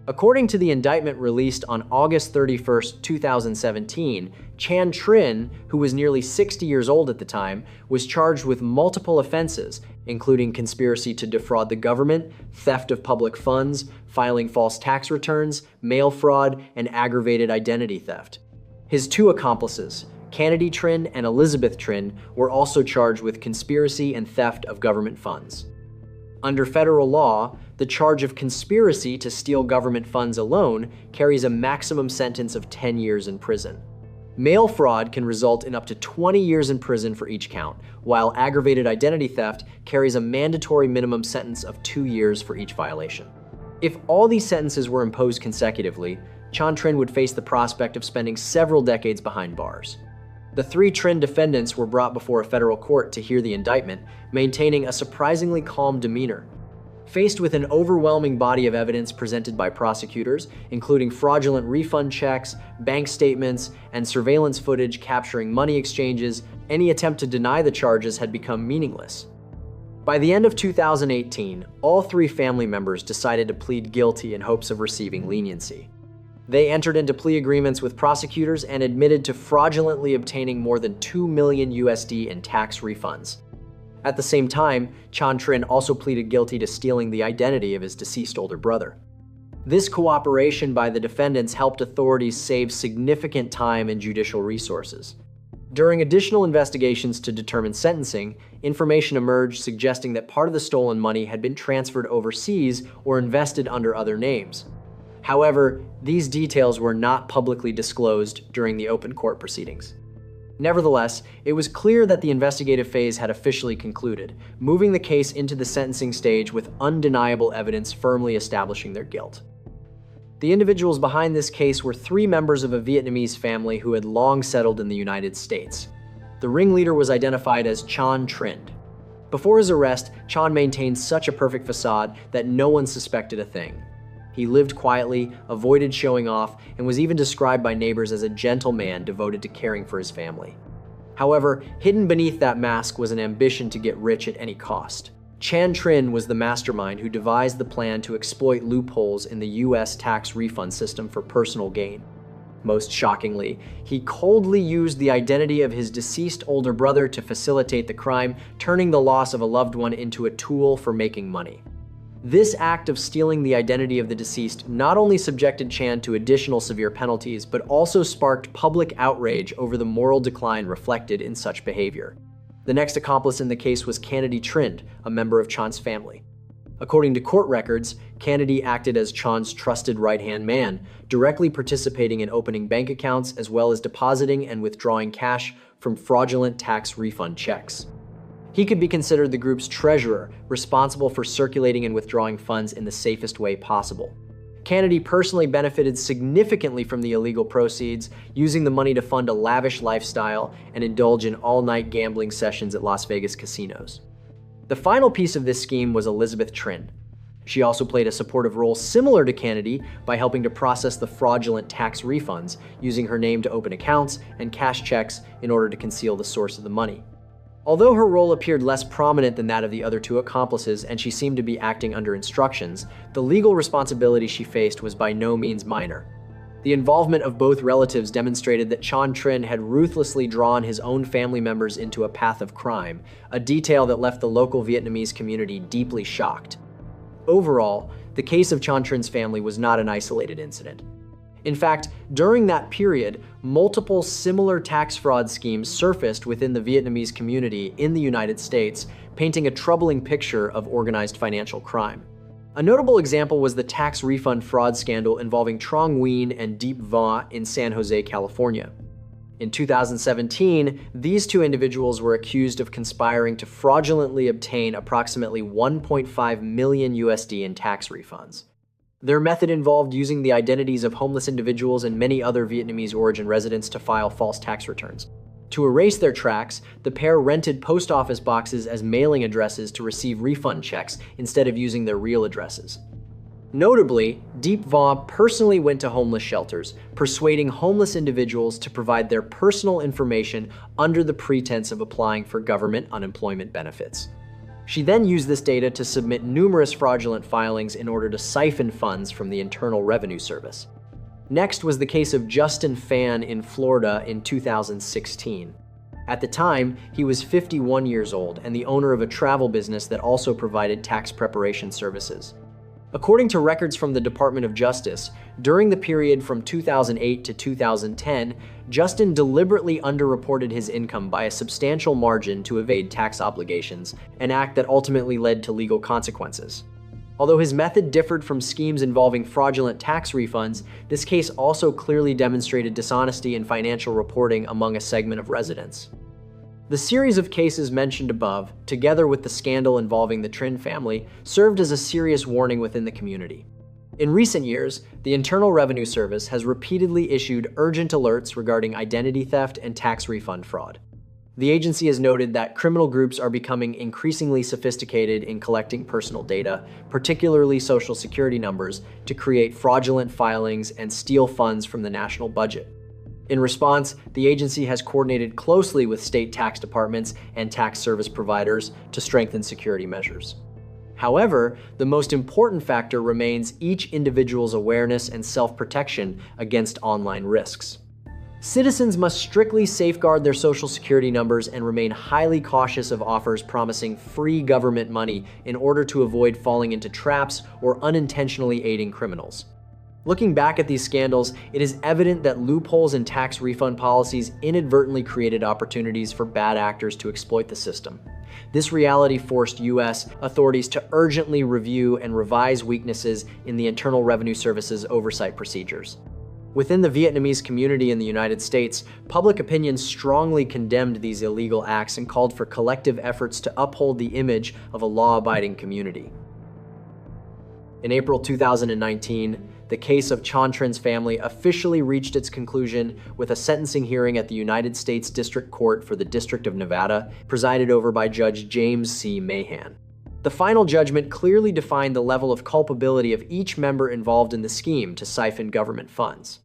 According to the indictment released on August 31, 2017, Tran, who was nearly 60 years old at the time, was charged with multiple offenses, including conspiracy to defraud the government, theft of public funds, filing false tax returns, mail fraud, and aggravated identity theft. His two accomplices, Kennedy Tran and Elizabeth Tran, were also charged with conspiracy and theft of government funds. Under federal law, the charge of conspiracy to steal government funds alone carries a maximum sentence of 10 years in prison. Mail fraud can result in up to 20 years in prison for each count, while aggravated identity theft carries a mandatory minimum sentence of 2 years for each violation. If all these sentences were imposed consecutively, Tran would face the prospect of spending several decades behind bars. The three Tran defendants were brought before a federal court to hear the indictment, maintaining a surprisingly calm demeanor. Faced with an overwhelming body of evidence presented by prosecutors, including fraudulent refund checks, bank statements, and surveillance footage capturing money exchanges, any attempt to deny the charges had become meaningless. By the end of 2018, all three family members decided to plead guilty in hopes of receiving leniency. They entered into plea agreements with prosecutors and admitted to fraudulently obtaining more than 2 million USD in tax refunds. At the same time, Tran also pleaded guilty to stealing the identity of his deceased older brother. This cooperation by the defendants helped authorities save significant time and judicial resources. During additional investigations to determine sentencing, information emerged suggesting that part of the stolen money had been transferred overseas or invested under other names. However, these details were not publicly disclosed during the open court proceedings. Nevertheless, it was clear that the investigative phase had officially concluded, moving the case into the sentencing stage with undeniable evidence firmly establishing their guilt. The individuals behind this case were three members of a Vietnamese family who had long settled in the United States. The ringleader was identified as Tran. Before his arrest, Tran maintained such a perfect facade that no one suspected a thing. He lived quietly, avoided showing off, and was even described by neighbors as a gentle man devoted to caring for his family. However, hidden beneath that mask was an ambition to get rich at any cost. Tran was the mastermind who devised the plan to exploit loopholes in the US tax refund system for personal gain. Most shockingly, he coldly used the identity of his deceased older brother to facilitate the crime, turning the loss of a loved one into a tool for making money. This act of stealing the identity of the deceased not only subjected Tran to additional severe penalties, but also sparked public outrage over the moral decline reflected in such behavior. The next accomplice in the case was Tran, a member of Tran's family. According to court records, Tran acted as Tran's trusted right-hand man, directly participating in opening bank accounts as well as depositing and withdrawing cash from fraudulent tax refund checks. He could be considered the group's treasurer, responsible for circulating and withdrawing funds in the safest way possible. Tran personally benefited significantly from the illegal proceeds, using the money to fund a lavish lifestyle and indulge in all-night gambling sessions at Las Vegas casinos. The final piece of this scheme was Elizabeth Tran. She also played a supportive role similar to Tran by helping to process the fraudulent tax refunds, using her name to open accounts and cash checks in order to conceal the source of the money. Although her role appeared less prominent than that of the other two accomplices and she seemed to be acting under instructions, the legal responsibility she faced was by no means minor. The involvement of both relatives demonstrated that Tran had ruthlessly drawn his own family members into a path of crime, a detail that left the local Vietnamese community deeply shocked. Overall, the case of Tran's family was not an isolated incident. In fact, during that period, multiple similar tax fraud schemes surfaced within the Vietnamese community in the United States, painting a troubling picture of organized financial crime. A notable example was the tax refund fraud scandal involving Trong Nguyen and Deep Vinh in San Jose, California. In 2017, these two individuals were accused of conspiring to fraudulently obtain approximately 1.5 million USD in tax refunds. Their method involved using the identities of homeless individuals and many other Vietnamese origin residents to file false tax returns. To erase their tracks, the pair rented post office boxes as mailing addresses to receive refund checks instead of using their real addresses. Notably, Deep Vinh personally went to homeless shelters, persuading homeless individuals to provide their personal information under the pretense of applying for government unemployment benefits. She then used this data to submit numerous fraudulent filings in order to siphon funds from the Internal Revenue Service. Next was the case of Justin Phan in Florida in 2016. At the time, he was 51 years old and the owner of a travel business that also provided tax preparation services. According to records from the Department of Justice, during the period from 2008 to 2010, Justin deliberately underreported his income by a substantial margin to evade tax obligations, an act that ultimately led to legal consequences. Although his method differed from schemes involving fraudulent tax refunds, this case also clearly demonstrated dishonesty in financial reporting among a segment of residents. The series of cases mentioned above, together with the scandal involving the Tran family, served as a serious warning within the community. In recent years, the Internal Revenue Service has repeatedly issued urgent alerts regarding identity theft and tax refund fraud. The agency has noted that criminal groups are becoming increasingly sophisticated in collecting personal data, particularly social security numbers, to create fraudulent filings and steal funds from the national budget. In response, the agency has coordinated closely with state tax departments and tax service providers to strengthen security measures. However, the most important factor remains each individual's awareness and self-protection against online risks. Citizens must strictly safeguard their social security numbers and remain highly cautious of offers promising free government money in order to avoid falling into traps or unintentionally aiding criminals. Looking back at these scandals, it is evident that loopholes in tax refund policies inadvertently created opportunities for bad actors to exploit the system. This reality forced U.S. authorities to urgently review and revise weaknesses in the Internal Revenue Service's oversight procedures. Within the Vietnamese community in the United States, public opinion strongly condemned these illegal acts and called for collective efforts to uphold the image of a law-abiding community. In April 2019, the case of Tran's family officially reached its conclusion with a sentencing hearing at the United States District Court for the District of Nevada, presided over by Judge James C. Mahan. The final judgment clearly defined the level of culpability of each member involved in the scheme to siphon government funds.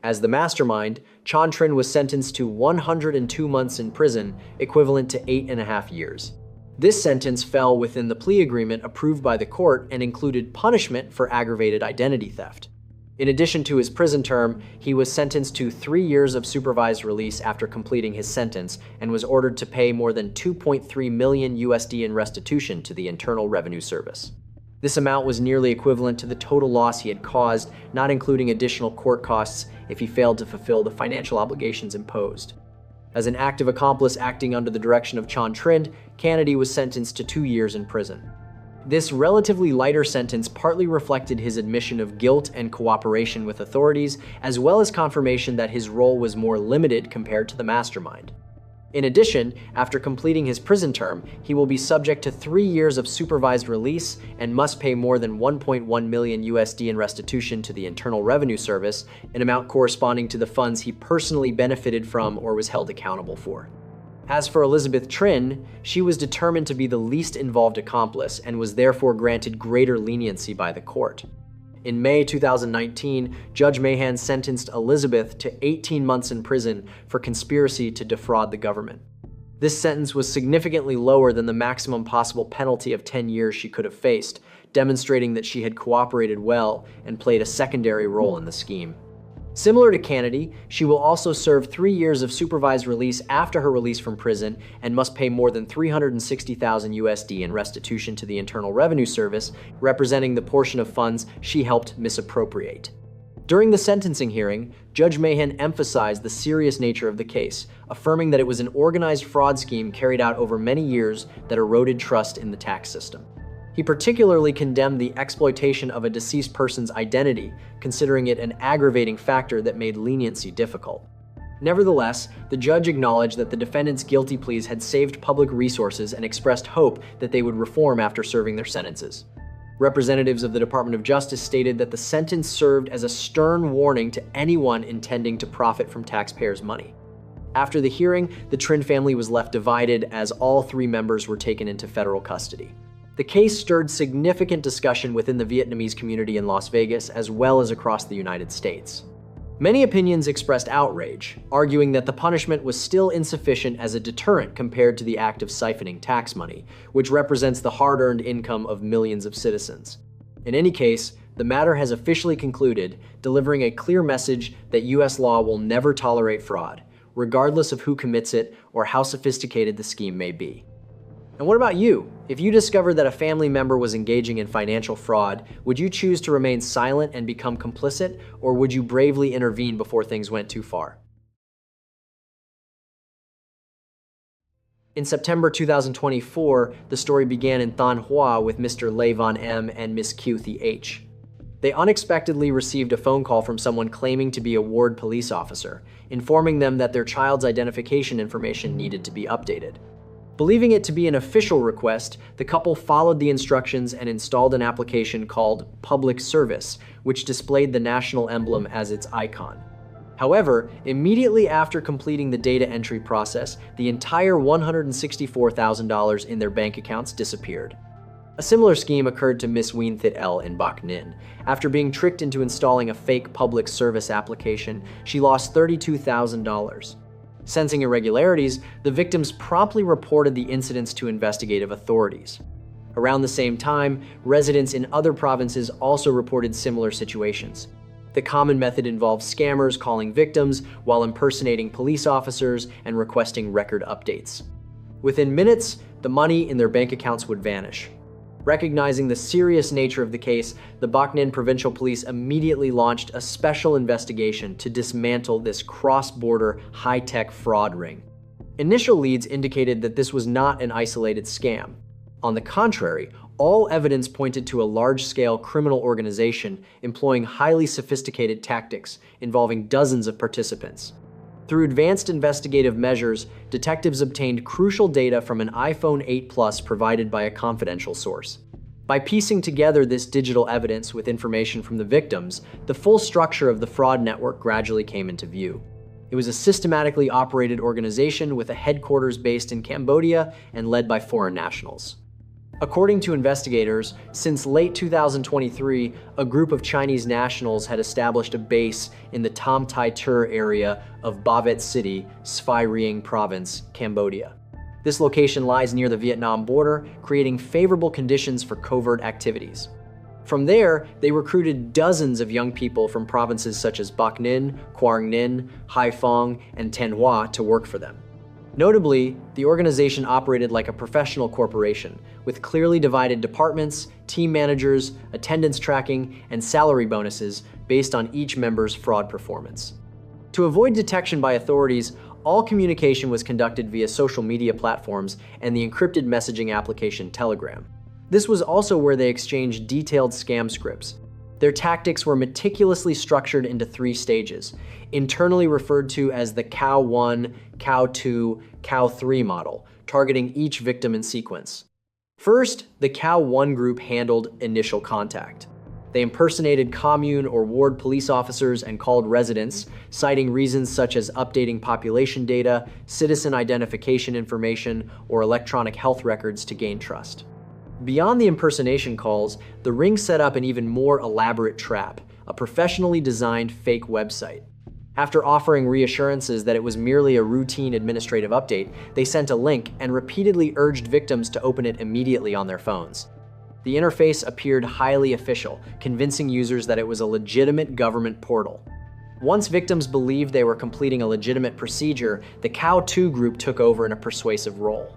As the mastermind, Tran was sentenced to 102 months in prison, equivalent to 8.5 years. This sentence fell within the plea agreement approved by the court and included punishment for aggravated identity theft. In addition to his prison term, he was sentenced to 3 years of supervised release after completing his sentence and was ordered to pay more than 2.3 million USD in restitution to the Internal Revenue Service. This amount was nearly equivalent to the total loss he had caused, not including additional court costs if he failed to fulfill the financial obligations imposed. As an active accomplice acting under the direction of Tran, Kennedy was sentenced to 2 years in prison. This relatively lighter sentence partly reflected his admission of guilt and cooperation with authorities, as well as confirmation that his role was more limited compared to the mastermind. In addition, after completing his prison term, he will be subject to 3 years of supervised release and must pay more than 1.1 million USD in restitution to the Internal Revenue Service, an amount corresponding to the funds he personally benefited from or was held accountable for. As for Elizabeth Tran, she was determined to be the least involved accomplice and was therefore granted greater leniency by the court. In May 2019, Judge Mahan sentenced Elizabeth to 18 months in prison for conspiracy to defraud the government. This sentence was significantly lower than the maximum possible penalty of 10 years she could have faced, demonstrating that she had cooperated well and played a secondary role in the scheme. Similar to Kennedy, she will also serve 3 years of supervised release after her release from prison and must pay more than 360,000 USD in restitution to the Internal Revenue Service, representing the portion of funds she helped misappropriate. During the sentencing hearing, Judge Mahan emphasized the serious nature of the case, affirming that it was an organized fraud scheme carried out over many years that eroded trust in the tax system. He particularly condemned the exploitation of a deceased person's identity, considering it an aggravating factor that made leniency difficult. Nevertheless, the judge acknowledged that the defendants' guilty pleas had saved public resources and expressed hope that they would reform after serving their sentences. Representatives of the Department of Justice stated that the sentence served as a stern warning to anyone intending to profit from taxpayers' money. After the hearing, the Tran family was left divided as all 3 members were taken into federal custody. The case stirred significant discussion within the Vietnamese community in Las Vegas as well as across the United States. Many opinions expressed outrage, arguing that the punishment was still insufficient as a deterrent compared to the act of siphoning tax money, which represents the hard-earned income of millions of citizens. In any case, the matter has officially concluded, delivering a clear message that U.S. law will never tolerate fraud, regardless of who commits it or how sophisticated the scheme may be. And what about you? If you discovered that a family member was engaging in financial fraud, would you choose to remain silent and become complicit, or would you bravely intervene before things went too far? In September 2024, the story began in Thanh Hoa with Mr. Lê Văn M and Miss Q Thi H. They unexpectedly received a phone call from someone claiming to be a ward police officer, informing them that their child's identification information needed to be updated. Believing it to be an official request, the couple followed the instructions and installed an application called Public Service, which displayed the national emblem as its icon. However, immediately after completing the data entry process, the entire $164,000 in their bank accounts disappeared. A similar scheme occurred to Miss Nguyen Thit L in Bac Ninh. After being tricked into installing a fake public service application, she lost $32,000. Sensing irregularities, the victims promptly reported the incidents to investigative authorities. Around the same time, residents in other provinces also reported similar situations. The common method involved scammers calling victims while impersonating police officers and requesting record updates. Within minutes, the money in their bank accounts would vanish. Recognizing the serious nature of the case, the Bac Ninh Provincial Police immediately launched a special investigation to dismantle this cross-border high-tech fraud ring. Initial leads indicated that this was not an isolated scam. On the contrary, all evidence pointed to a large-scale criminal organization employing highly sophisticated tactics involving dozens of participants. Through advanced investigative measures, detectives obtained crucial data from an iPhone 8 Plus provided by a confidential source. By piecing together this digital evidence with information from the victims, the full structure of the fraud network gradually came into view. It was a systematically operated organization with a headquarters based in Cambodia and led by foreign nationals. According to investigators, since late 2023, a group of Chinese nationals had established a base in the Tam Tai Tur area of Ba Viet City, Svai Rieng Province, Cambodia. This location lies near the Vietnam border, creating favorable conditions for covert activities. From there, they recruited dozens of young people from provinces such as Bac Ninh, Quang Ninh, Haiphong, and Thanh Hoa to work for them. Notably, the organization operated like a professional corporation, with clearly divided departments, team managers, attendance tracking, and salary bonuses based on each member's fraud performance. To avoid detection by authorities, all communication was conducted via social media platforms and the encrypted messaging application Telegram. This was also where they exchanged detailed scam scripts. Their tactics were meticulously structured into 3 stages, internally referred to as the Cow 1, Cow 2, Cow 3 model, targeting each victim in sequence. First, the Cow 1 group handled initial contact. They impersonated commune or ward police officers and called residents, citing reasons such as updating population data, citizen identification information, or electronic health records to gain trust. Beyond the impersonation calls, the ring set up an even more elaborate trap, a professionally designed fake website. After offering reassurances that it was merely a routine administrative update, they sent a link and repeatedly urged victims to open it immediately on their phones. The interface appeared highly official, convincing users that it was a legitimate government portal. Once victims believed they were completing a legitimate procedure, the Cow 2 group took over in a persuasive role.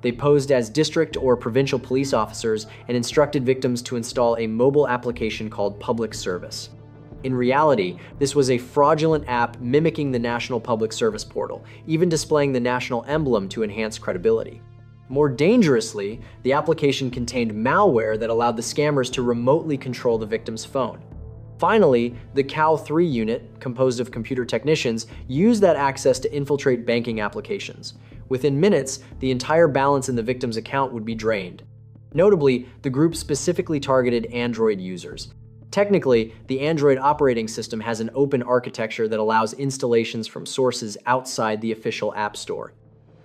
They posed as district or provincial police officers and instructed victims to install a mobile application called Public Service. In reality, this was a fraudulent app mimicking the National Public Service portal, even displaying the national emblem to enhance credibility. More dangerously, the application contained malware that allowed the scammers to remotely control the victim's phone. Finally, the Cow 3 unit, composed of computer technicians, used that access to infiltrate banking applications. Within minutes, the entire balance in the victim's account would be drained. Notably, the group specifically targeted Android users. Technically, the Android operating system has an open architecture that allows installations from sources outside the official App Store.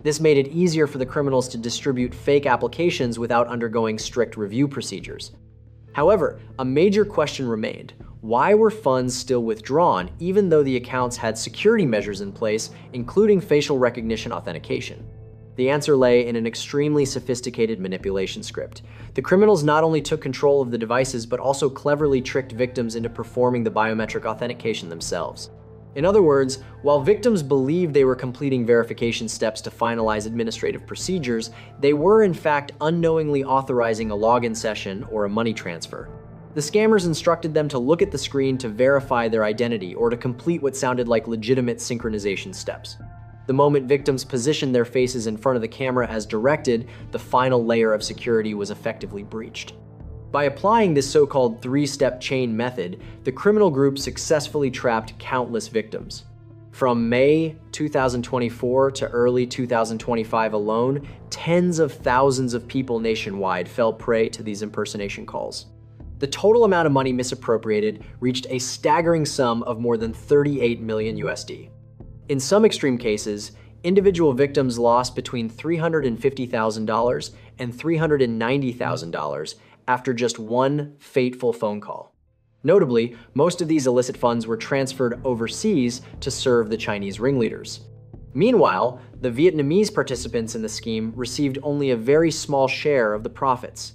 This made it easier for the criminals to distribute fake applications without undergoing strict review procedures. However, a major question remained. Why were funds still withdrawn even though the accounts had security measures in place, including facial recognition authentication? The answer lay in an extremely sophisticated manipulation script. The criminals not only took control of the devices but also cleverly tricked victims into performing the biometric authentication themselves. In other words, while victims believed they were completing verification steps to finalize administrative procedures, they were in fact unknowingly authorizing a login session or a money transfer. The scammers instructed them to look at the screen to verify their identity or to complete what sounded like legitimate synchronization steps. The moment victims positioned their faces in front of the camera as directed, the final layer of security was effectively breached. By applying this so-called 3-step chain method, the criminal group successfully trapped countless victims. From May 2024 to early 2025 alone, tens of thousands of people nationwide fell prey to these impersonation calls. The total amount of money misappropriated reached a staggering sum of more than 38 million USD. In some extreme cases, individual victims lost between $350,000 and $390,000 after just one fateful phone call. Notably, most of these illicit funds were transferred overseas to serve the Chinese ringleaders. Meanwhile, the Vietnamese participants in the scheme received only a very small share of the profits.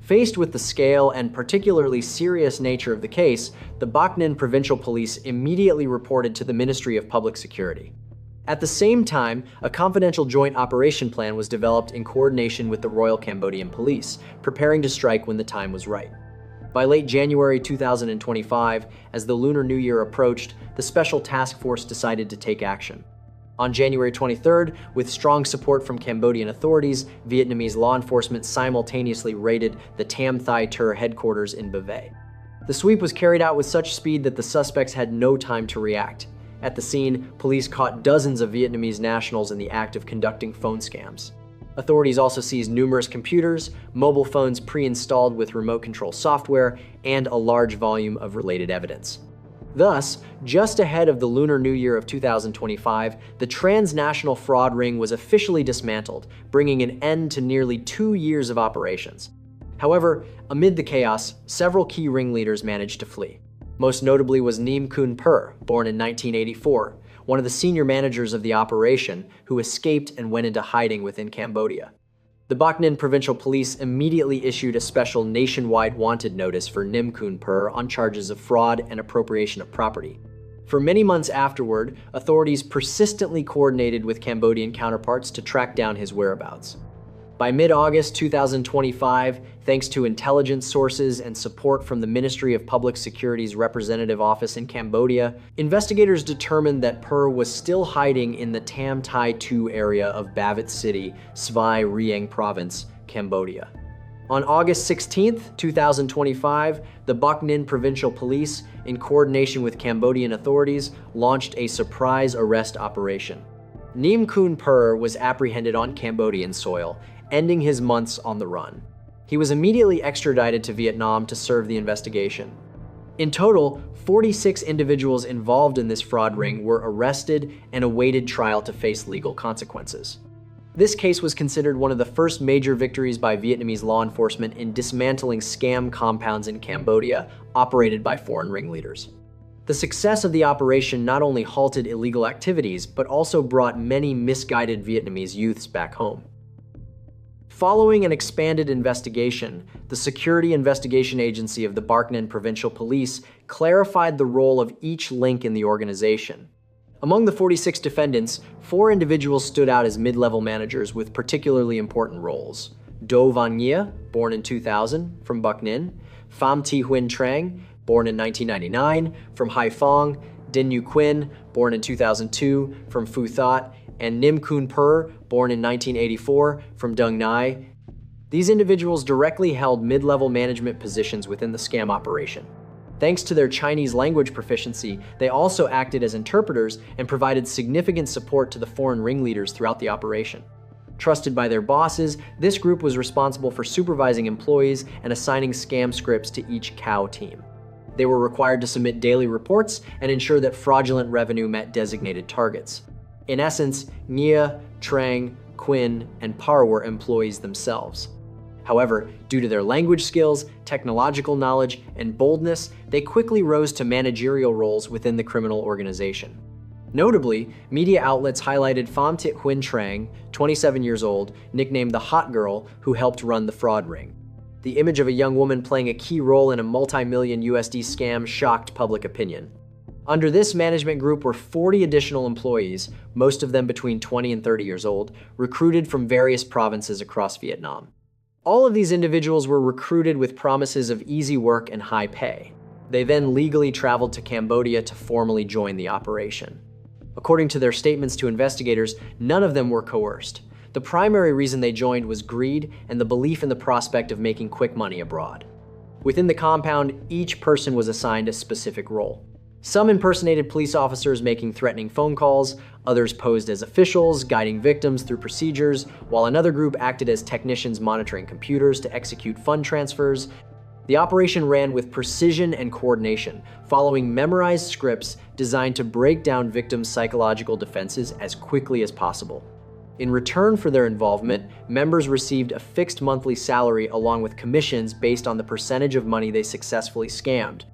Faced with the scale and particularly serious nature of the case, the Bac Ninh Provincial Police immediately reported to the Ministry of Public Security. At the same time, a confidential joint operation plan was developed in coordination with the Royal Cambodian Police, preparing to strike when the time was right. By late January 2025, as the Lunar New Year approached, the Special Task Force decided to take action. On January 23rd, with strong support from Cambodian authorities, Vietnamese law enforcement simultaneously raided the Tam Thai Tur headquarters in Bavay. The sweep was carried out with such speed that the suspects had no time to react. At the scene, police caught dozens of Vietnamese nationals in the act of conducting phone scams. Authorities also seized numerous computers, mobile phones pre-installed with remote control software, and a large volume of related evidence. Thus, just ahead of the Lunar New Year of 2025, the transnational fraud ring was officially dismantled, bringing an end to nearly 2 years of operations. However, amid the chaos, several key ringleaders managed to flee. Most notably was Neem Kun Per, born in 1984, one of the senior managers of the operation, who escaped and went into hiding within Cambodia. The Bac Ninh Provincial Police immediately issued a special nationwide wanted notice for Neem Kun Per on charges of fraud and appropriation of property. For many months afterward, authorities persistently coordinated with Cambodian counterparts to track down his whereabouts. By mid-August 2025, thanks to intelligence sources and support from the Ministry of Public Security's representative office in Cambodia, investigators determined that Per was still hiding in the Tam Tai Tu area of Bavat City, Svai Rieng Province, Cambodia. On August 16, 2025, the Bac Ninh Provincial Police, in coordination with Cambodian authorities, launched a surprise arrest operation. Neem Kun Per was apprehended on Cambodian soil, ending his months on the run. He was immediately extradited to Vietnam to serve the investigation. In total, 46 individuals involved in this fraud ring were arrested and awaited trial to face legal consequences. This case was considered one of the first major victories by Vietnamese law enforcement in dismantling scam compounds in Cambodia operated by foreign ringleaders. The success of the operation not only halted illegal activities, but also brought many misguided Vietnamese youths back home. Following an expanded investigation, the Security Investigation Agency of the Bac Ninh Provincial Police clarified the role of each link in the organization. Among the 46 defendants, 4 individuals stood out as mid-level managers with particularly important roles. Do Van Nghia, born in 2000, from Bac Ninh; Pham Thi Huyen Trang, born in 1999, from Hai Phong; Dinh Nhu Quinn, born in 2002, from Phu That; and Neem Kun Per, born in 1984, from Dung Nai. These individuals directly held mid-level management positions within the scam operation. Thanks to their Chinese language proficiency, they also acted as interpreters and provided significant support to the foreign ringleaders throughout the operation. Trusted by their bosses, this group was responsible for supervising employees and assigning scam scripts to each cow team. They were required to submit daily reports and ensure that fraudulent revenue met designated targets. In essence, Nghia, Trang, Quinn, and Par were employees themselves. However, due to their language skills, technological knowledge, and boldness, they quickly rose to managerial roles within the criminal organization. Notably, media outlets highlighted Pham Thi Huyen Trang, 27 years old, nicknamed the Hot Girl, who helped run the fraud ring. The image of a young woman playing a key role in a multi-million USD scam shocked public opinion. Under this management group were 40 additional employees, most of them between 20 and 30 years old, recruited from various provinces across Vietnam. All of these individuals were recruited with promises of easy work and high pay. They then legally traveled to Cambodia to formally join the operation. According to their statements to investigators, none of them were coerced. The primary reason they joined was greed and the belief in the prospect of making quick money abroad. Within the compound, each person was assigned a specific role. Some impersonated police officers making threatening phone calls, others posed as officials, guiding victims through procedures, while another group acted as technicians monitoring computers to execute fund transfers. The operation ran with precision and coordination, following memorized scripts designed to break down victims' psychological defenses as quickly as possible. In return for their involvement, members received a fixed monthly salary along with commissions based on the percentage of money they successfully scammed.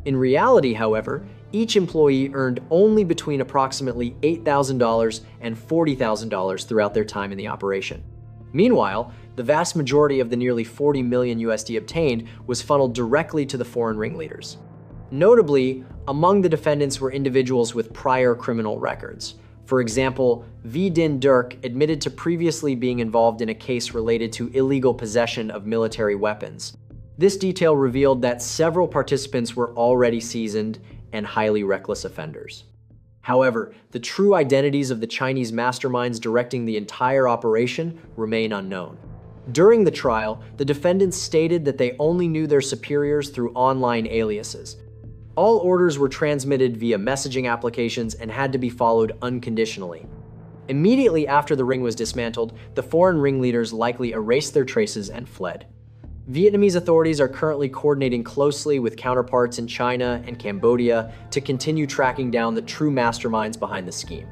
In reality, however, each employee earned only between approximately $8,000 and $40,000 throughout their time in the operation. Meanwhile, the vast majority of the nearly 40 million USD obtained was funneled directly to the foreign ringleaders. Notably, among the defendants were individuals with prior criminal records. For example, Vinh Dirk admitted to previously being involved in a case related to illegal possession of military weapons. This detail revealed that several participants were already seasoned and highly reckless offenders. However, the true identities of the Chinese masterminds directing the entire operation remain unknown. During the trial, the defendants stated that they only knew their superiors through online aliases. All orders were transmitted via messaging applications and had to be followed unconditionally. Immediately after the ring was dismantled, the foreign ringleaders likely erased their traces and fled. Vietnamese authorities are currently coordinating closely with counterparts in China and Cambodia to continue tracking down the true masterminds behind the scheme.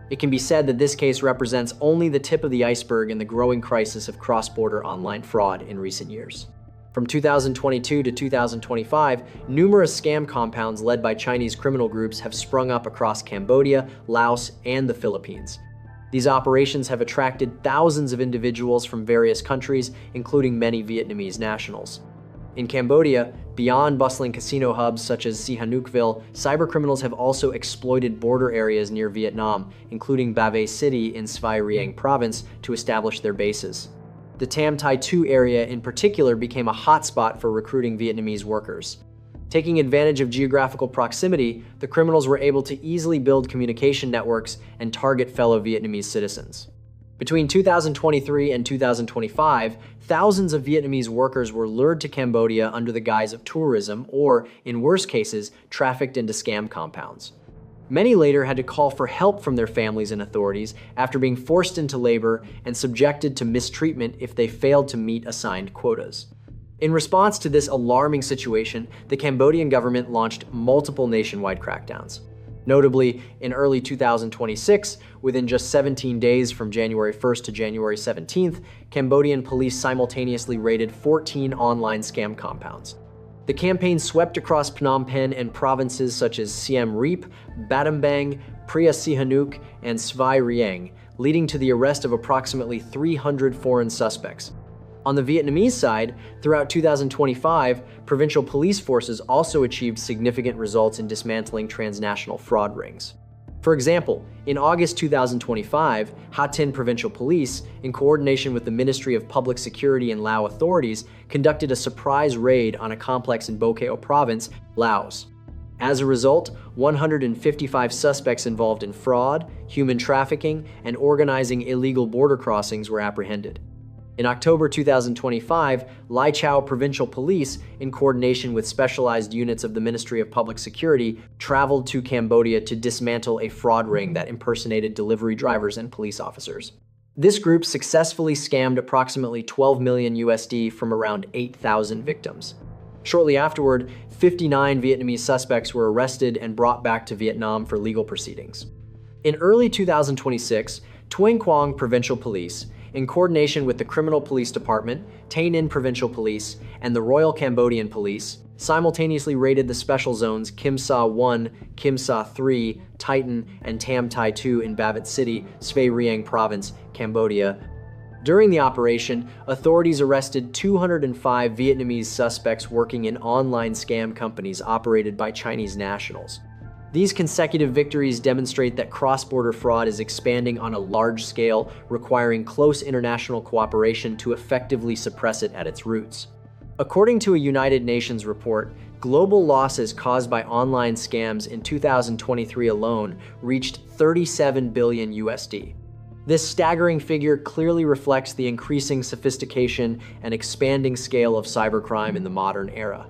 It can be said that this case represents only the tip of the iceberg in the growing crisis of cross-border online fraud in recent years. From 2022 to 2025, numerous scam compounds led by Chinese criminal groups have sprung up across Cambodia, Laos, and the Philippines. These operations have attracted thousands of individuals from various countries, including many Vietnamese nationals. In Cambodia, beyond bustling casino hubs such as Sihanoukville, cybercriminals have also exploited border areas near Vietnam, including Ba Ve City in Svai Rieng province, to establish their bases. The Tam Tai Tu area in particular became a hotspot for recruiting Vietnamese workers. Taking advantage of geographical proximity, the criminals were able to easily build communication networks and target fellow Vietnamese citizens. Between 2023 and 2025, thousands of Vietnamese workers were lured to Cambodia under the guise of tourism or, in worse cases, trafficked into scam compounds. Many later had to call for help from their families and authorities after being forced into labor and subjected to mistreatment if they failed to meet assigned quotas. In response to this alarming situation, the Cambodian government launched multiple nationwide crackdowns. Notably, in early 2026, within just 17 days from January 1st to January 17th, Cambodian police simultaneously raided 14 online scam compounds. The campaign swept across Phnom Penh and provinces such as Siem Reap, Battambang, Pria Sihanouk, and Svai Rieng, leading to the arrest of approximately 300 foreign suspects. On the Vietnamese side, throughout 2025, provincial police forces also achieved significant results in dismantling transnational fraud rings. For example, in August 2025, Ha Tin Provincial Police, in coordination with the Ministry of Public Security and Lao authorities, conducted a surprise raid on a complex in Bo Kaeo Province, Laos. As a result, 155 suspects involved in fraud, human trafficking, and organizing illegal border crossings were apprehended. In October 2025, Lai Chau Provincial Police, in coordination with specialized units of the Ministry of Public Security, traveled to Cambodia to dismantle a fraud ring that impersonated delivery drivers and police officers. This group successfully scammed approximately 12 million USD from around 8,000 victims. Shortly afterward, 59 Vietnamese suspects were arrested and brought back to Vietnam for legal proceedings. In early 2026, Tueng Quang Provincial Police, in coordination with the Criminal Police Department, Tay Ninh Provincial Police, and the Royal Cambodian Police, simultaneously raided the special zones Kim Sa 1, Kim Sa 3, Titan, and Tam Tai Tu in Ba Vinh City, Svay Rieng Province, Cambodia. During the operation, authorities arrested 205 Vietnamese suspects working in online scam companies operated by Chinese nationals. These consecutive victories demonstrate that cross-border fraud is expanding on a large scale, requiring close international cooperation to effectively suppress it at its roots. According to a United Nations report, global losses caused by online scams in 2023 alone reached 37 billion USD. This staggering figure clearly reflects the increasing sophistication and expanding scale of cybercrime in the modern era.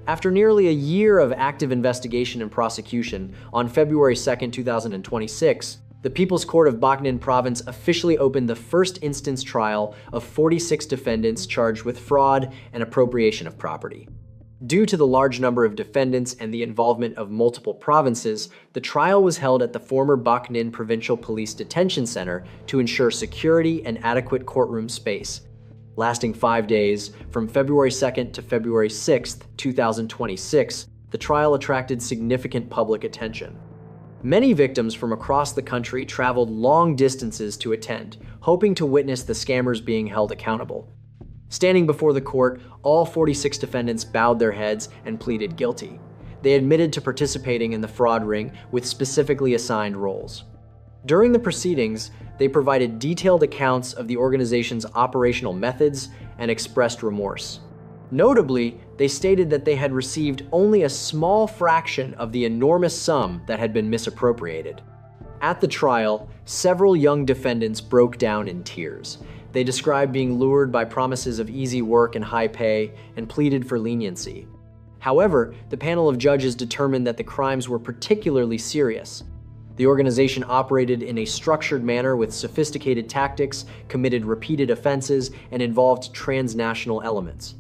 After nearly a year of active investigation and prosecution, on February 2, 2026, the People's Court of Bac Ninh Province officially opened the first instance trial of 46 defendants charged with fraud and appropriation of property. Due to the large number of defendants and the involvement of multiple provinces, the trial was held at the former Bac Ninh Provincial Police Detention Center to ensure security and adequate courtroom space. Lasting 5 days, from February 2nd to February 6th, 2026, the trial attracted significant public attention. Many victims from across the country traveled long distances to attend, hoping to witness the scammers being held accountable. Standing before the court, all 46 defendants bowed their heads and pleaded guilty. they admitted to participating in the fraud ring with specifically assigned roles. During the proceedings, they provided detailed accounts of the organization's operational methods and expressed remorse. Notably, they stated that they had received only a small fraction of the enormous sum that had been misappropriated. At the trial, several young defendants broke down in tears. They described being lured by promises of easy work and high pay and pleaded for leniency. However, the panel of judges determined that the crimes were particularly serious. The organization operated in a structured manner with sophisticated tactics, committed repeated offenses, and involved transnational elements.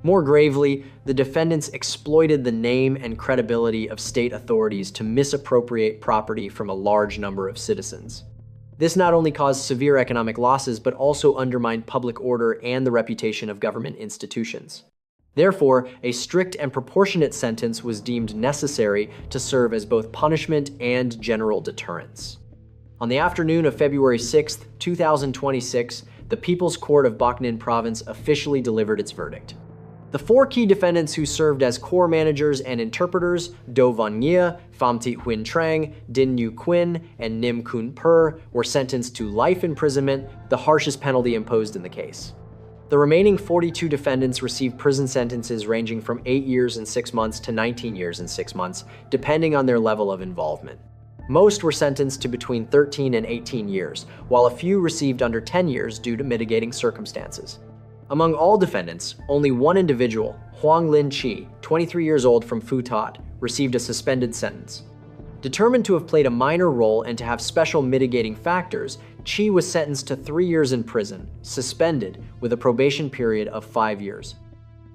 More gravely, the defendants exploited the name and credibility of state authorities to misappropriate property from a large number of citizens. This not only caused severe economic losses, but also undermined public order and the reputation of government institutions. Therefore, a strict and proportionate sentence was deemed necessary to serve as both punishment and general deterrence. On the afternoon of February 6, 2026, the People's Court of Bac Ninh Province officially delivered its verdict. The four key defendants who served as core managers and interpreters, Do Van Nghia, Pham Thị Huyen Trang, Din Nhu Quinn, and Nim Kun Per, were sentenced to life imprisonment, the harshest penalty imposed in the case. The remaining 42 defendants received prison sentences ranging from 8 years and 6 months to 19 years and 6 months, depending on their level of involvement. Most were sentenced to between 13 and 18 years, while a few received under 10 years due to mitigating circumstances. Among all defendants, only one individual, Hoang Linh Chi, 23 years old from Phu That, received a suspended sentence. Determined to have played a minor role and to have special mitigating factors, Chi was sentenced to 3 years in prison, suspended, with a probation period of 5 years.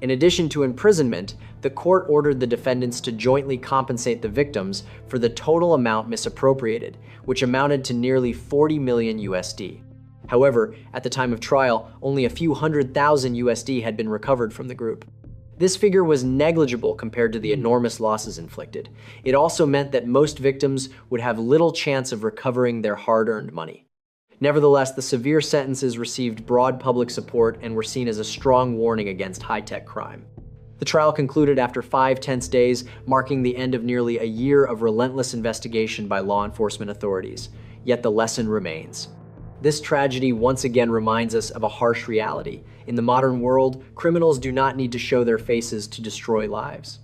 In addition to imprisonment, the court ordered the defendants to jointly compensate the victims for the total amount misappropriated, which amounted to nearly 40 million USD. However, at the time of trial, only a few $100,000 USD had been recovered from the group. This figure was negligible compared to the enormous losses inflicted. It also meant that most victims would have little chance of recovering their hard-earned money. Nevertheless, the severe sentences received broad public support and were seen as a strong warning against high-tech crime. The trial concluded after 5 tense days, marking the end of nearly a year of relentless investigation by law enforcement authorities. Yet the lesson remains. This tragedy once again reminds us of a harsh reality. In the modern world, criminals do not need to show their faces to destroy lives.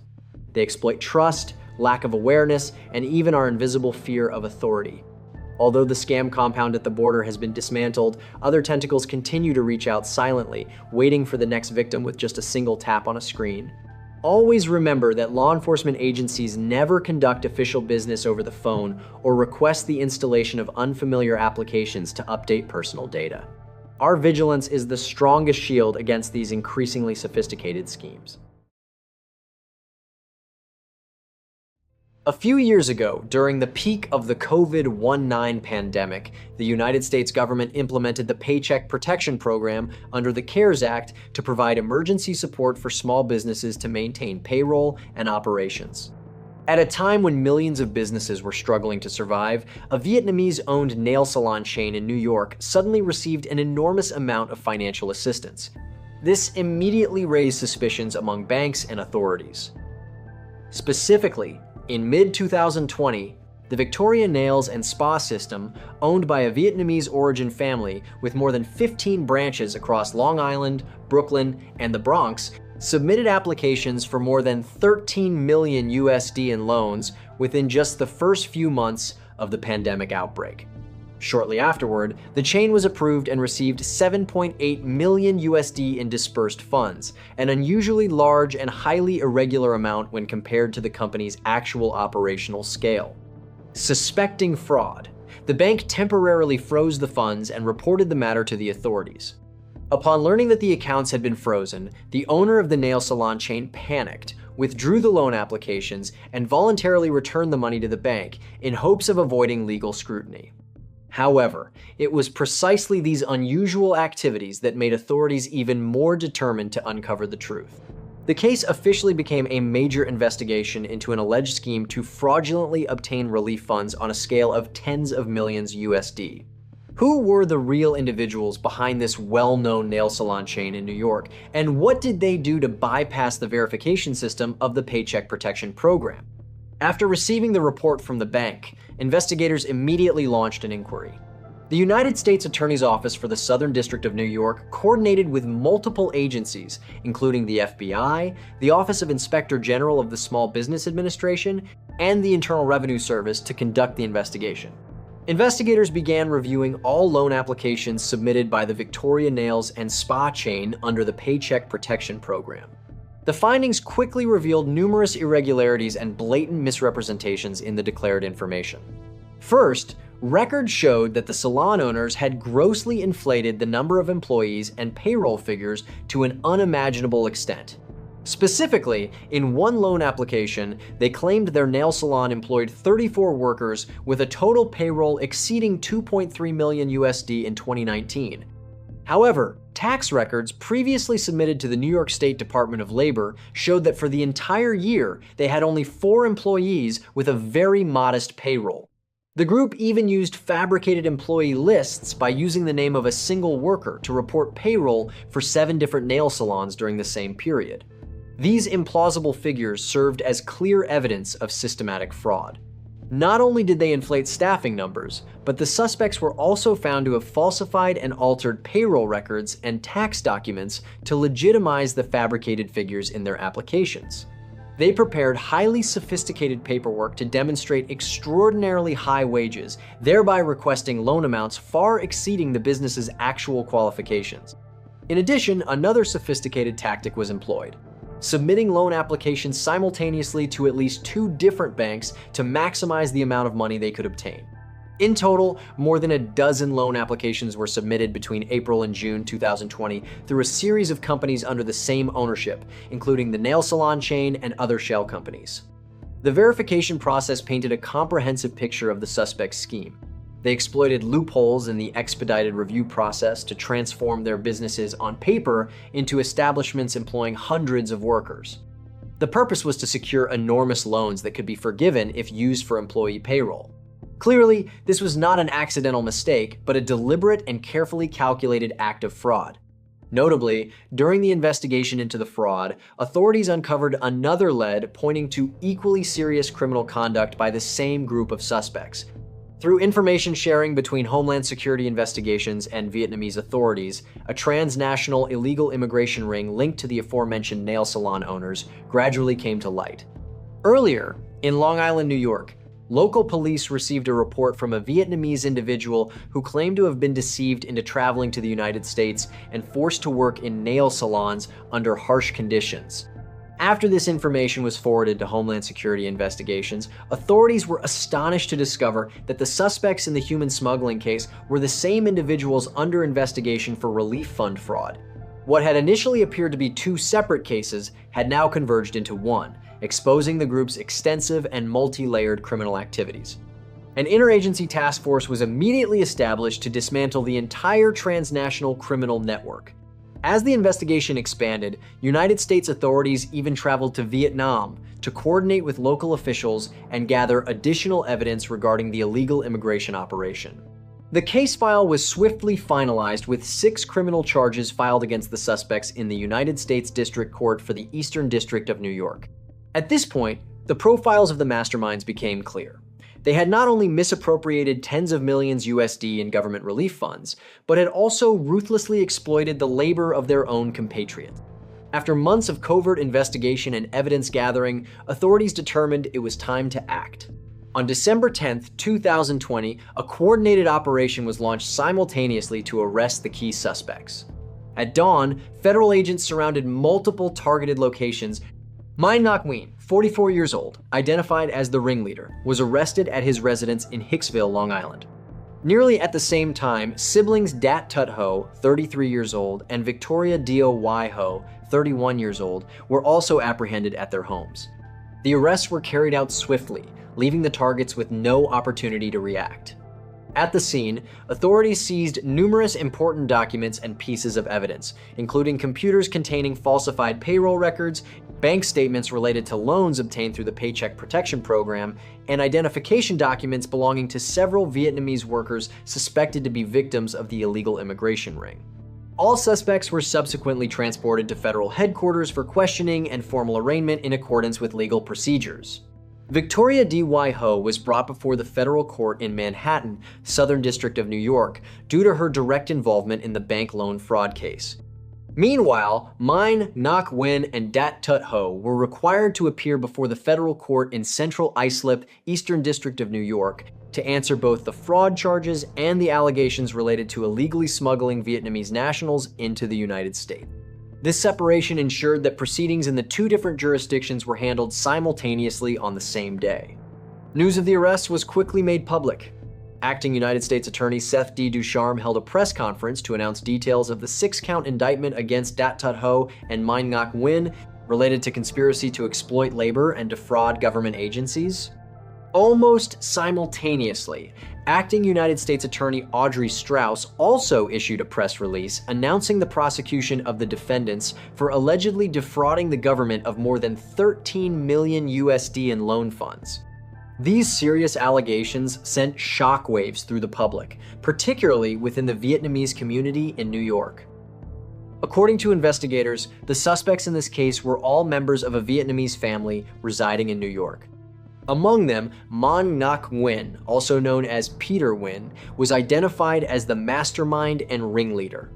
They exploit trust, lack of awareness, and even our invisible fear of authority. Although the scam compound at the border has been dismantled, other tentacles continue to reach out silently, waiting for the next victim with just a single tap on a screen. Always remember that law enforcement agencies never conduct official business over the phone or request the installation of unfamiliar applications to update personal data. Our vigilance is the strongest shield against these increasingly sophisticated schemes. A few years ago, during the peak of the COVID-19 pandemic, the United States government implemented the Paycheck Protection Program under the CARES Act to provide emergency support for small businesses to maintain payroll and operations. At a time when millions of businesses were struggling to survive, a Vietnamese-owned nail salon chain in New York suddenly received an enormous amount of financial assistance. This immediately raised suspicions among banks and authorities. Specifically, in mid-2020, the Victoria Nails and Spa System, owned by a Vietnamese-origin family with more than 15 branches across Long Island, Brooklyn, and the Bronx, submitted applications for more than 13 million USD in loans within just the first few months of the pandemic outbreak. Shortly afterward, the chain was approved and received 7.8 million USD in dispersed funds, an unusually large and highly irregular amount when compared to the company's actual operational scale. Suspecting fraud, the bank temporarily froze the funds and reported the matter to the authorities. Upon learning that the accounts had been frozen, the owner of the nail salon chain panicked, withdrew the loan applications, and voluntarily returned the money to the bank in hopes of avoiding legal scrutiny. However, it was precisely these unusual activities that made authorities even more determined to uncover the truth. The case officially became a major investigation into an alleged scheme to fraudulently obtain relief funds on a scale of tens of millions USD. Who were the real individuals behind this well-known nail salon chain in New York, and what did they do to bypass the verification system of the Paycheck Protection Program? After receiving the report from the bank, investigators immediately launched an inquiry. The United States Attorney's Office for the Southern District of New York coordinated with multiple agencies, including the FBI, the Office of Inspector General of the Small Business Administration, and the Internal Revenue Service to conduct the investigation. Investigators began reviewing all loan applications submitted by the Victoria Nails and Spa chain under the Paycheck Protection Program. The findings quickly revealed numerous irregularities and blatant misrepresentations in the declared information. First, records showed that the salon owners had grossly inflated the number of employees and payroll figures to an unimaginable extent. Specifically, in one loan application, they claimed their nail salon employed 34 workers with a total payroll exceeding 2.3 million USD in 2019. However, tax records previously submitted to the New York State Department of Labor showed that for the entire year, they had only 4 employees with a very modest payroll. The group even used fabricated employee lists by using the name of a single worker to report payroll for 7 different nail salons during the same period. These implausible figures served as clear evidence of systematic fraud. Not only did they inflate staffing numbers, but the suspects were also found to have falsified and altered payroll records and tax documents to legitimize the fabricated figures in their applications. They prepared highly sophisticated paperwork to demonstrate extraordinarily high wages, thereby requesting loan amounts far exceeding the business's actual qualifications. In addition, another sophisticated tactic was employed: submitting loan applications simultaneously to at least 2 different banks to maximize the amount of money they could obtain. In total, more than a dozen loan applications were submitted between April and June 2020 through a series of companies under the same ownership, including the nail salon chain and other shell companies. The verification process painted a comprehensive picture of the suspect's scheme. They exploited loopholes in the expedited review process to transform their businesses on paper into establishments employing hundreds of workers. The purpose was to secure enormous loans that could be forgiven if used for employee payroll. Clearly, this was not an accidental mistake, but a deliberate and carefully calculated act of fraud. Notably, during the investigation into the fraud, authorities uncovered another lead pointing to equally serious criminal conduct by the same group of suspects. Through information sharing between Homeland Security investigations and Vietnamese authorities, a transnational illegal immigration ring linked to the aforementioned nail salon owners gradually came to light. Earlier, in Long Island, New York, local police received a report from a Vietnamese individual who claimed to have been deceived into traveling to the United States and forced to work in nail salons under harsh conditions. After this information was forwarded to Homeland Security investigations, authorities were astonished to discover that the suspects in the human smuggling case were the same individuals under investigation for relief fund fraud. What had initially appeared to be 2 separate cases had now converged into one, exposing the group's extensive and multi-layered criminal activities. An interagency task force was immediately established to dismantle the entire transnational criminal network. As the investigation expanded, United States authorities even traveled to Vietnam to coordinate with local officials and gather additional evidence regarding the illegal immigration operation. The case file was swiftly finalized with 6 criminal charges filed against the suspects in the United States District Court for the Eastern District of New York. At this point, the profiles of the masterminds became clear. They had not only misappropriated tens of millions USD in government relief funds, but had also ruthlessly exploited the labor of their own compatriots. After months of covert investigation and evidence gathering, authorities determined it was time to act. On December 10, 2020, a coordinated operation was launched simultaneously to arrest the key suspects. At dawn, federal agents surrounded multiple targeted locations. Mein Ngoc Nguyen, 44 years old, identified as the ringleader, was arrested at his residence in Hicksville, Long Island. Nearly at the same time, siblings Dat Tut Ho, 33 years old, and Victoria Dio Y Ho, 31 years old, were also apprehended at their homes. The arrests were carried out swiftly, leaving the targets with no opportunity to react. At the scene, authorities seized numerous important documents and pieces of evidence, including computers containing falsified payroll records, bank statements related to loans obtained through the Paycheck Protection Program, and identification documents belonging to several Vietnamese workers suspected to be victims of the illegal immigration ring. All suspects were subsequently transported to federal headquarters for questioning and formal arraignment in accordance with legal procedures. Victoria D.Y. Ho was brought before the federal court in Manhattan, Southern District of New York, due to her direct involvement in the bank loan fraud case. Meanwhile, Minh Ngoc Nguyen and Dat Tut Ho were required to appear before the federal court in Central Islip, Eastern District of New York, to answer both the fraud charges and the allegations related to illegally smuggling Vietnamese nationals into the United States. This separation ensured that proceedings in the two different jurisdictions were handled simultaneously on the same day. News of the arrests was quickly made public. Acting United States Attorney Seth D. Ducharme held a press conference to announce details of the 6-count indictment against Dat Tut Ho and Minh Ngoc Nguyen related to conspiracy to exploit labor and defraud government agencies. Almost simultaneously, Acting United States Attorney Audrey Strauss also issued a press release announcing the prosecution of the defendants for allegedly defrauding the government of more than 13 million USD in loan funds. These serious allegations sent shockwaves through the public, particularly within the Vietnamese community in New York. According to investigators, the suspects in this case were all members of a Vietnamese family residing in New York. Among them, Minh Ngoc Nguyen, also known as Peter Nguyen, was identified as the mastermind and ringleader.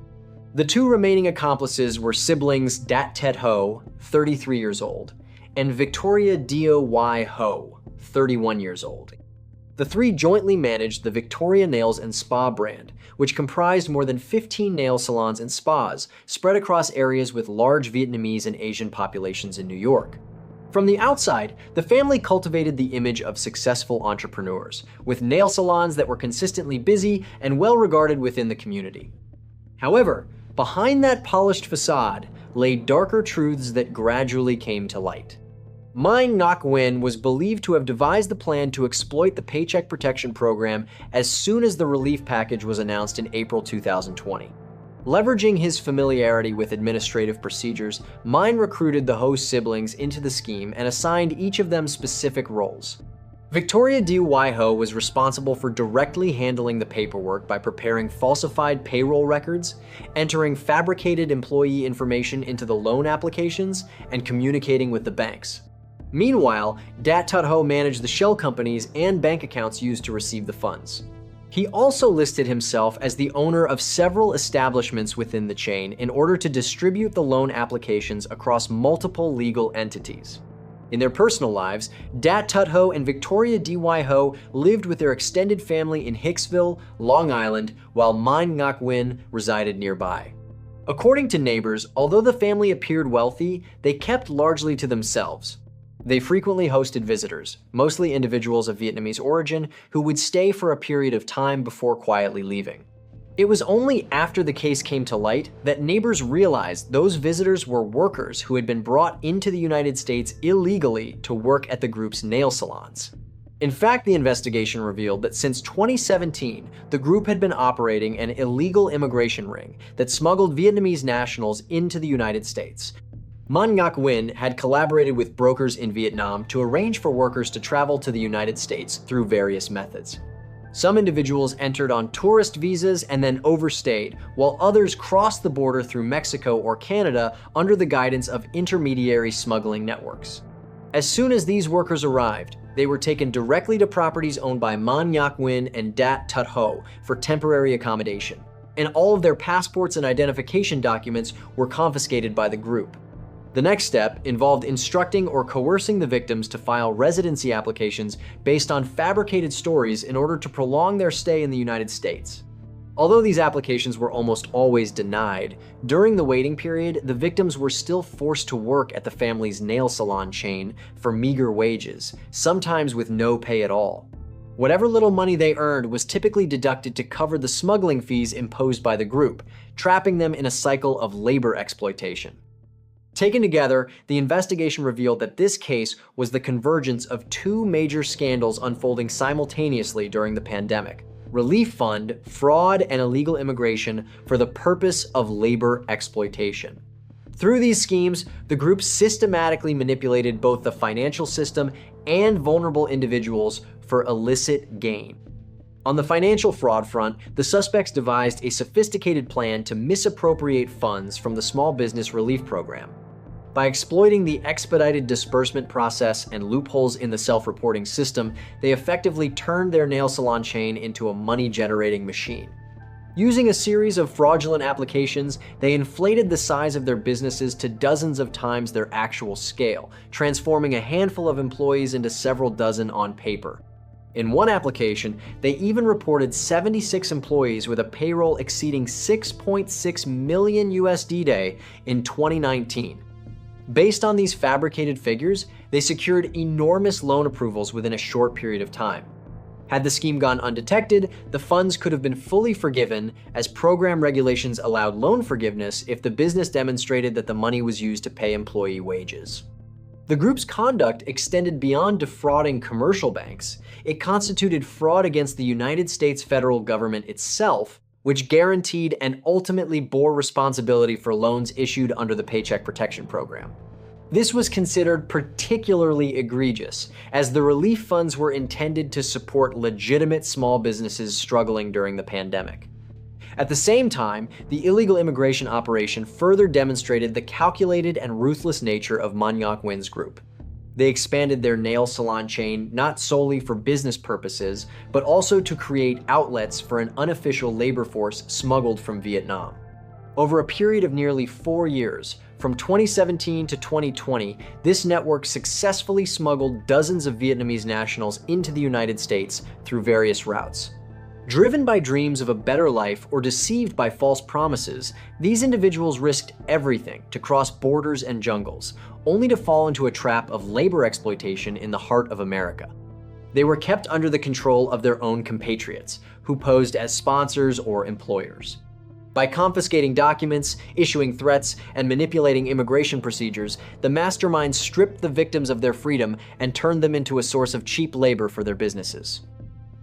The two remaining accomplices were siblings Dat Tet Ho, 33 years old, and Victoria D.O.Y. Ho, 31 years old. The three jointly managed the Victoria Nails and Spa brand, which comprised more than 15 nail salons and spas spread across areas with large Vietnamese and Asian populations in New York. From the outside, the family cultivated the image of successful entrepreneurs, with nail salons that were consistently busy and well regarded within the community. However, behind that polished facade lay darker truths that gradually came to light. Minh Ngoc Nguyen was believed to have devised the plan to exploit the Paycheck Protection Program as soon as the relief package was announced in April 2020. Leveraging his familiarity with administrative procedures, Minh recruited the Ho siblings into the scheme and assigned each of them specific roles. Victoria D.Y. Ho was responsible for directly handling the paperwork by preparing falsified payroll records, entering fabricated employee information into the loan applications, and communicating with the banks. Meanwhile, Dat Tut Ho managed the shell companies and bank accounts used to receive the funds. He also listed himself as the owner of several establishments within the chain in order to distribute the loan applications across multiple legal entities. In their personal lives, Dat Tut Ho and Victoria D.Y. Ho lived with their extended family in Hicksville, Long Island, while Minh Ngoc Nguyen resided nearby. According to neighbors, although the family appeared wealthy, they kept largely to themselves. They frequently hosted visitors, mostly individuals of Vietnamese origin, who would stay for a period of time before quietly leaving. It was only after the case came to light that neighbors realized those visitors were workers who had been brought into the United States illegally to work at the group's nail salons. In fact, the investigation revealed that since 2017, the group had been operating an illegal immigration ring that smuggled Vietnamese nationals into the United States. Minh Ngoc Nguyen had collaborated with brokers in Vietnam to arrange for workers to travel to the United States through various methods. Some individuals entered on tourist visas and then overstayed, while others crossed the border through Mexico or Canada under the guidance of intermediary smuggling networks. As soon as these workers arrived, they were taken directly to properties owned by Minh Ngoc Nguyen and Dat Tut Ho for temporary accommodation, and all of their passports and identification documents were confiscated by the group. The next step involved instructing or coercing the victims to file residency applications based on fabricated stories in order to prolong their stay in the United States. Although these applications were almost always denied, during the waiting period, the victims were still forced to work at the family's nail salon chain for meager wages, sometimes with no pay at all. Whatever little money they earned was typically deducted to cover the smuggling fees imposed by the group, trapping them in a cycle of labor exploitation. Taken together, the investigation revealed that this case was the convergence of two major scandals unfolding simultaneously during the pandemic: relief fund, fraud, and illegal immigration for the purpose of labor exploitation. Through these schemes, the group systematically manipulated both the financial system and vulnerable individuals for illicit gain. On the financial fraud front, the suspects devised a sophisticated plan to misappropriate funds from the Small Business Relief Program. By exploiting the expedited disbursement process and loopholes in the self-reporting system, they effectively turned their nail salon chain into a money-generating machine. Using a series of fraudulent applications, they inflated the size of their businesses to dozens of times their actual scale, transforming a handful of employees into several dozen on paper. In one application, they even reported 76 employees with a payroll exceeding 6.6 million USD day in 2019. Based on these fabricated figures, they secured enormous loan approvals within a short period of time. Had the scheme gone undetected, the funds could have been fully forgiven, as program regulations allowed loan forgiveness if the business demonstrated that the money was used to pay employee wages. The group's conduct extended beyond defrauding commercial banks. It constituted fraud against the United States federal government itself, which guaranteed and ultimately bore responsibility for loans issued under the Paycheck Protection Program. This was considered particularly egregious, as the relief funds were intended to support legitimate small businesses struggling during the pandemic. At the same time, the illegal immigration operation further demonstrated the calculated and ruthless nature of Man Ngoc Win's group. They expanded their nail salon chain not solely for business purposes, but also to create outlets for an unofficial labor force smuggled from Vietnam. Over a period of nearly 4 years, from 2017 to 2020, this network successfully smuggled dozens of Vietnamese nationals into the United States through various routes. Driven by dreams of a better life or deceived by false promises, these individuals risked everything to cross borders and jungles, only to fall into a trap of labor exploitation in the heart of America. They were kept under the control of their own compatriots, who posed as sponsors or employers. By confiscating documents, issuing threats, and manipulating immigration procedures, the masterminds stripped the victims of their freedom and turned them into a source of cheap labor for their businesses.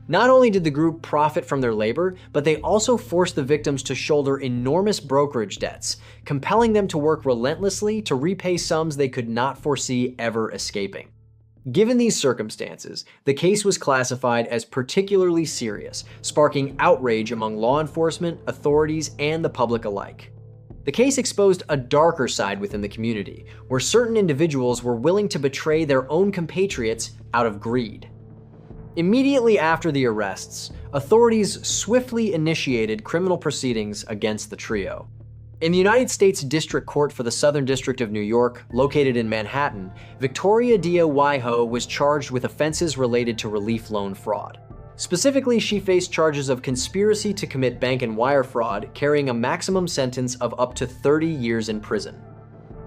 Not only did the group profit from their labor, but they also forced the victims to shoulder enormous brokerage debts, compelling them to work relentlessly to repay sums they could not foresee ever escaping. Given these circumstances, the case was classified as particularly serious, sparking outrage among law enforcement, authorities, and the public alike. The case exposed a darker side within the community, where certain individuals were willing to betray their own compatriots out of greed. Immediately after the arrests, authorities swiftly initiated criminal proceedings against the trio. In the United States District Court for the Southern District of New York, located in Manhattan, Victoria Dia Waiho was charged with offenses related to relief loan fraud. Specifically, she faced charges of conspiracy to commit bank and wire fraud, carrying a maximum sentence of up to 30 years in prison.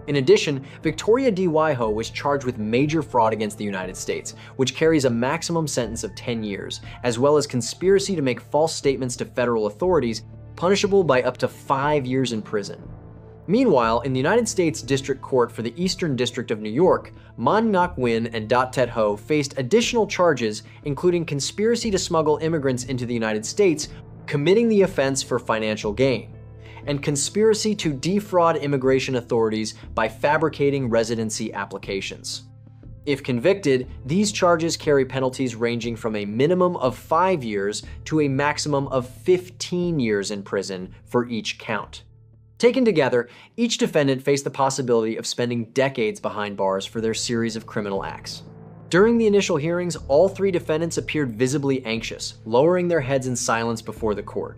In addition, Victoria D. Waiho was charged with major fraud against the United States, which carries a maximum sentence of 10 years, as well as conspiracy to make false statements to federal authorities, punishable by up to 5 years in prison. Meanwhile, in the United States District Court for the Eastern District of New York, Man Ngoc Win and Dat Tet Ho faced additional charges, including conspiracy to smuggle immigrants into the United States, committing the offense for financial gain, and conspiracy to defraud immigration authorities by fabricating residency applications. If convicted, these charges carry penalties ranging from a minimum of 5 years to a maximum of 15 years in prison for each count. Taken together, each defendant faced the possibility of spending decades behind bars for their series of criminal acts. During the initial hearings, all 3 defendants appeared visibly anxious, lowering their heads in silence before the court.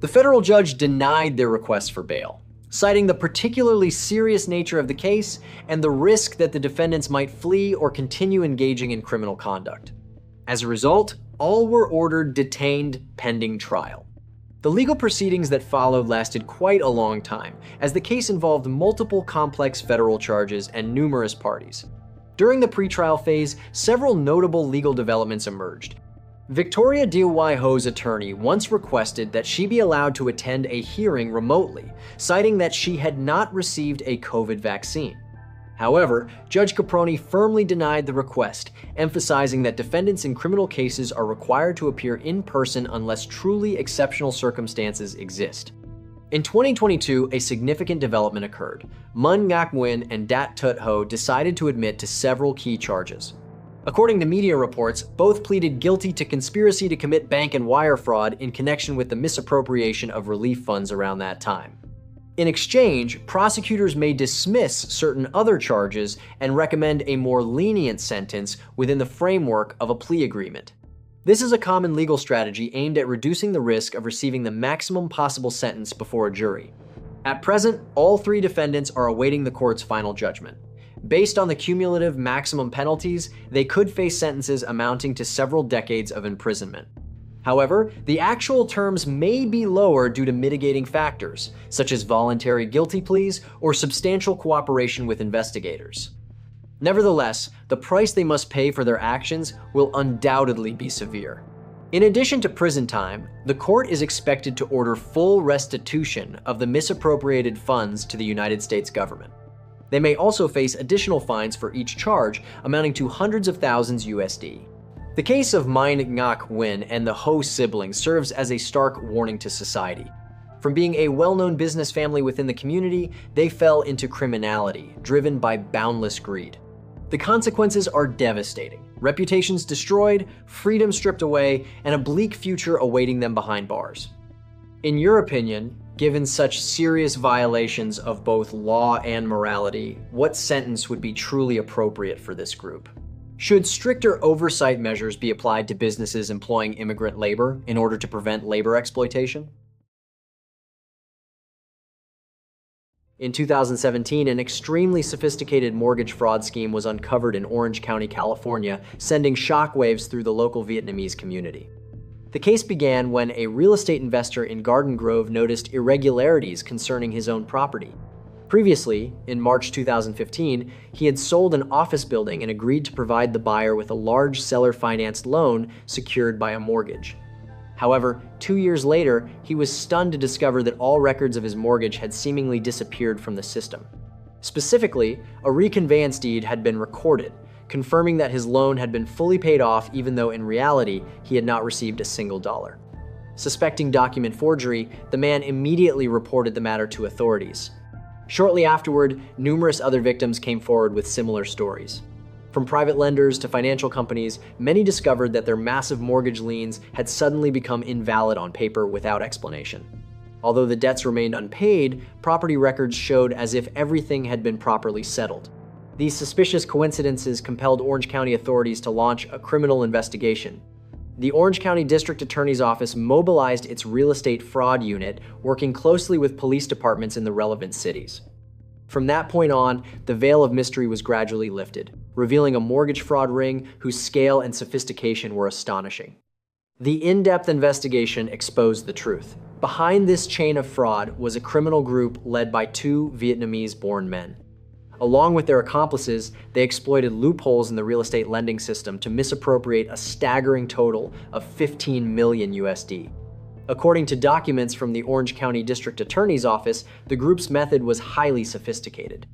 The federal judge denied their request for bail, citing the particularly serious nature of the case and the risk that the defendants might flee or continue engaging in criminal conduct. As a result, all were ordered detained pending trial. The legal proceedings that followed lasted quite a long time, as the case involved multiple complex federal charges and numerous parties. During the pretrial phase, several notable legal developments emerged. Victoria Dia Waiho's attorney once requested that she be allowed to attend a hearing remotely, citing that she had not received a COVID vaccine. However, Judge Caproni firmly denied the request, emphasizing that defendants in criminal cases are required to appear in person unless truly exceptional circumstances exist. In 2022, a significant development occurred. Mun Ngak Nguyen and Dat Tut Ho decided to admit to several key charges. According to media reports, both pleaded guilty to conspiracy to commit bank and wire fraud in connection with the misappropriation of relief funds around that time. In exchange, prosecutors may dismiss certain other charges and recommend a more lenient sentence within the framework of a plea agreement. This is a common legal strategy aimed at reducing the risk of receiving the maximum possible sentence before a jury. At present, all three defendants are awaiting the court's final judgment. Based on the cumulative maximum penalties, they could face sentences amounting to several decades of imprisonment. However, the actual terms may be lower due to mitigating factors, such as voluntary guilty pleas or substantial cooperation with investigators. Nevertheless, the price they must pay for their actions will undoubtedly be severe. In addition to prison time, the court is expected to order full restitution of the misappropriated funds to the United States government. They may also face additional fines for each charge, amounting to hundreds of thousands USD. The case of Mun Ngak Nguyen and the Ho siblings serves as a stark warning to society. From being a well-known business family within the community, they fell into criminality, driven by boundless greed. The consequences are devastating. Reputations destroyed, freedom stripped away, and a bleak future awaiting them behind bars. In your opinion, given such serious violations of both law and morality, what sentence would be truly appropriate for this group? Should stricter oversight measures be applied to businesses employing immigrant labor in order to prevent labor exploitation? In 2017, an extremely sophisticated mortgage fraud scheme was uncovered in Orange County, California, sending shockwaves through the local Vietnamese community. The case began when a real estate investor in Garden Grove noticed irregularities concerning his own property. Previously, in March 2015, he had sold an office building and agreed to provide the buyer with a large seller-financed loan secured by a mortgage. However, 2 years later, he was stunned to discover that all records of his mortgage had seemingly disappeared from the system. Specifically, a reconveyance deed had been recorded, confirming that his loan had been fully paid off even though in reality, he had not received a single dollar. Suspecting document forgery, the man immediately reported the matter to authorities. Shortly afterward, numerous other victims came forward with similar stories. From private lenders to financial companies, many discovered that their massive mortgage liens had suddenly become invalid on paper without explanation. Although the debts remained unpaid, property records showed as if everything had been properly settled. These suspicious coincidences compelled Orange County authorities to launch a criminal investigation. The Orange County District Attorney's Office mobilized its real estate fraud unit, working closely with police departments in the relevant cities. From that point on, the veil of mystery was gradually lifted, revealing a mortgage fraud ring whose scale and sophistication were astonishing. The in-depth investigation exposed the truth. Behind this chain of fraud was a criminal group led by two Vietnamese-born men. Along with their accomplices, they exploited loopholes in the real estate lending system to misappropriate a staggering total of 15 million USD. According to documents from the Orange County District Attorney's Office, the group's method was highly sophisticated.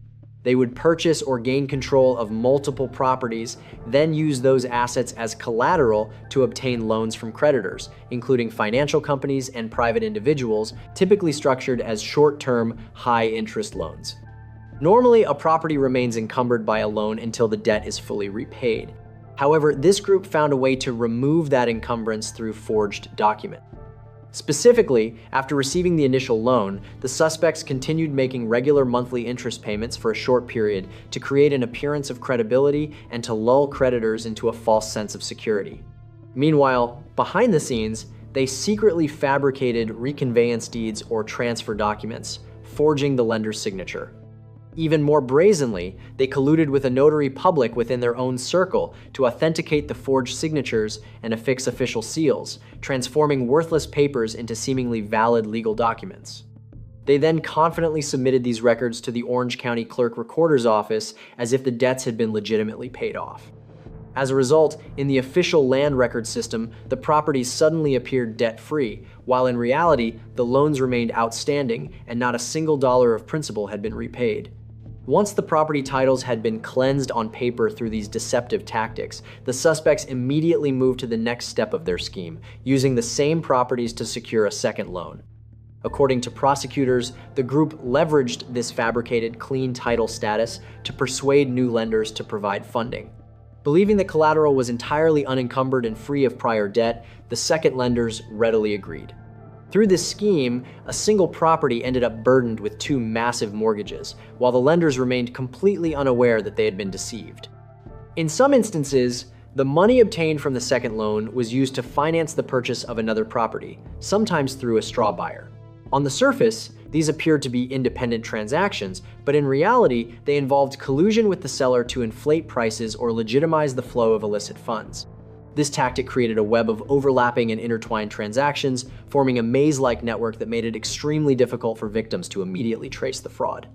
They would purchase or gain control of multiple properties, then use those assets as collateral to obtain loans from creditors, including financial companies and private individuals, typically structured as short-term, high-interest loans. Normally, a property remains encumbered by a loan until the debt is fully repaid. However, this group found a way to remove that encumbrance through forged documents. Specifically, after receiving the initial loan, the suspects continued making regular monthly interest payments for a short period to create an appearance of credibility and to lull creditors into a false sense of security. Meanwhile, behind the scenes, they secretly fabricated reconveyance deeds or transfer documents, forging the lender's signature. Even more brazenly, they colluded with a notary public within their own circle to authenticate the forged signatures and affix official seals, transforming worthless papers into seemingly valid legal documents. They then confidently submitted these records to the Orange County Clerk Recorder's Office as if the debts had been legitimately paid off. As a result, in the official land record system, the properties suddenly appeared debt-free, while in reality, the loans remained outstanding and not a single dollar of principal had been repaid. Once the property titles had been cleansed on paper through these deceptive tactics, the suspects immediately moved to the next step of their scheme, using the same properties to secure a second loan. According to prosecutors, the group leveraged this fabricated clean title status to persuade new lenders to provide funding. Believing the collateral was entirely unencumbered and free of prior debt, the second lenders readily agreed. Through this scheme, a single property ended up burdened with two massive mortgages, while the lenders remained completely unaware that they had been deceived. In some instances, the money obtained from the second loan was used to finance the purchase of another property, sometimes through a straw buyer. On the surface, these appeared to be independent transactions, but in reality, they involved collusion with the seller to inflate prices or legitimize the flow of illicit funds. This tactic created a web of overlapping and intertwined transactions, forming a maze-like network that made it extremely difficult for victims to immediately trace the fraud.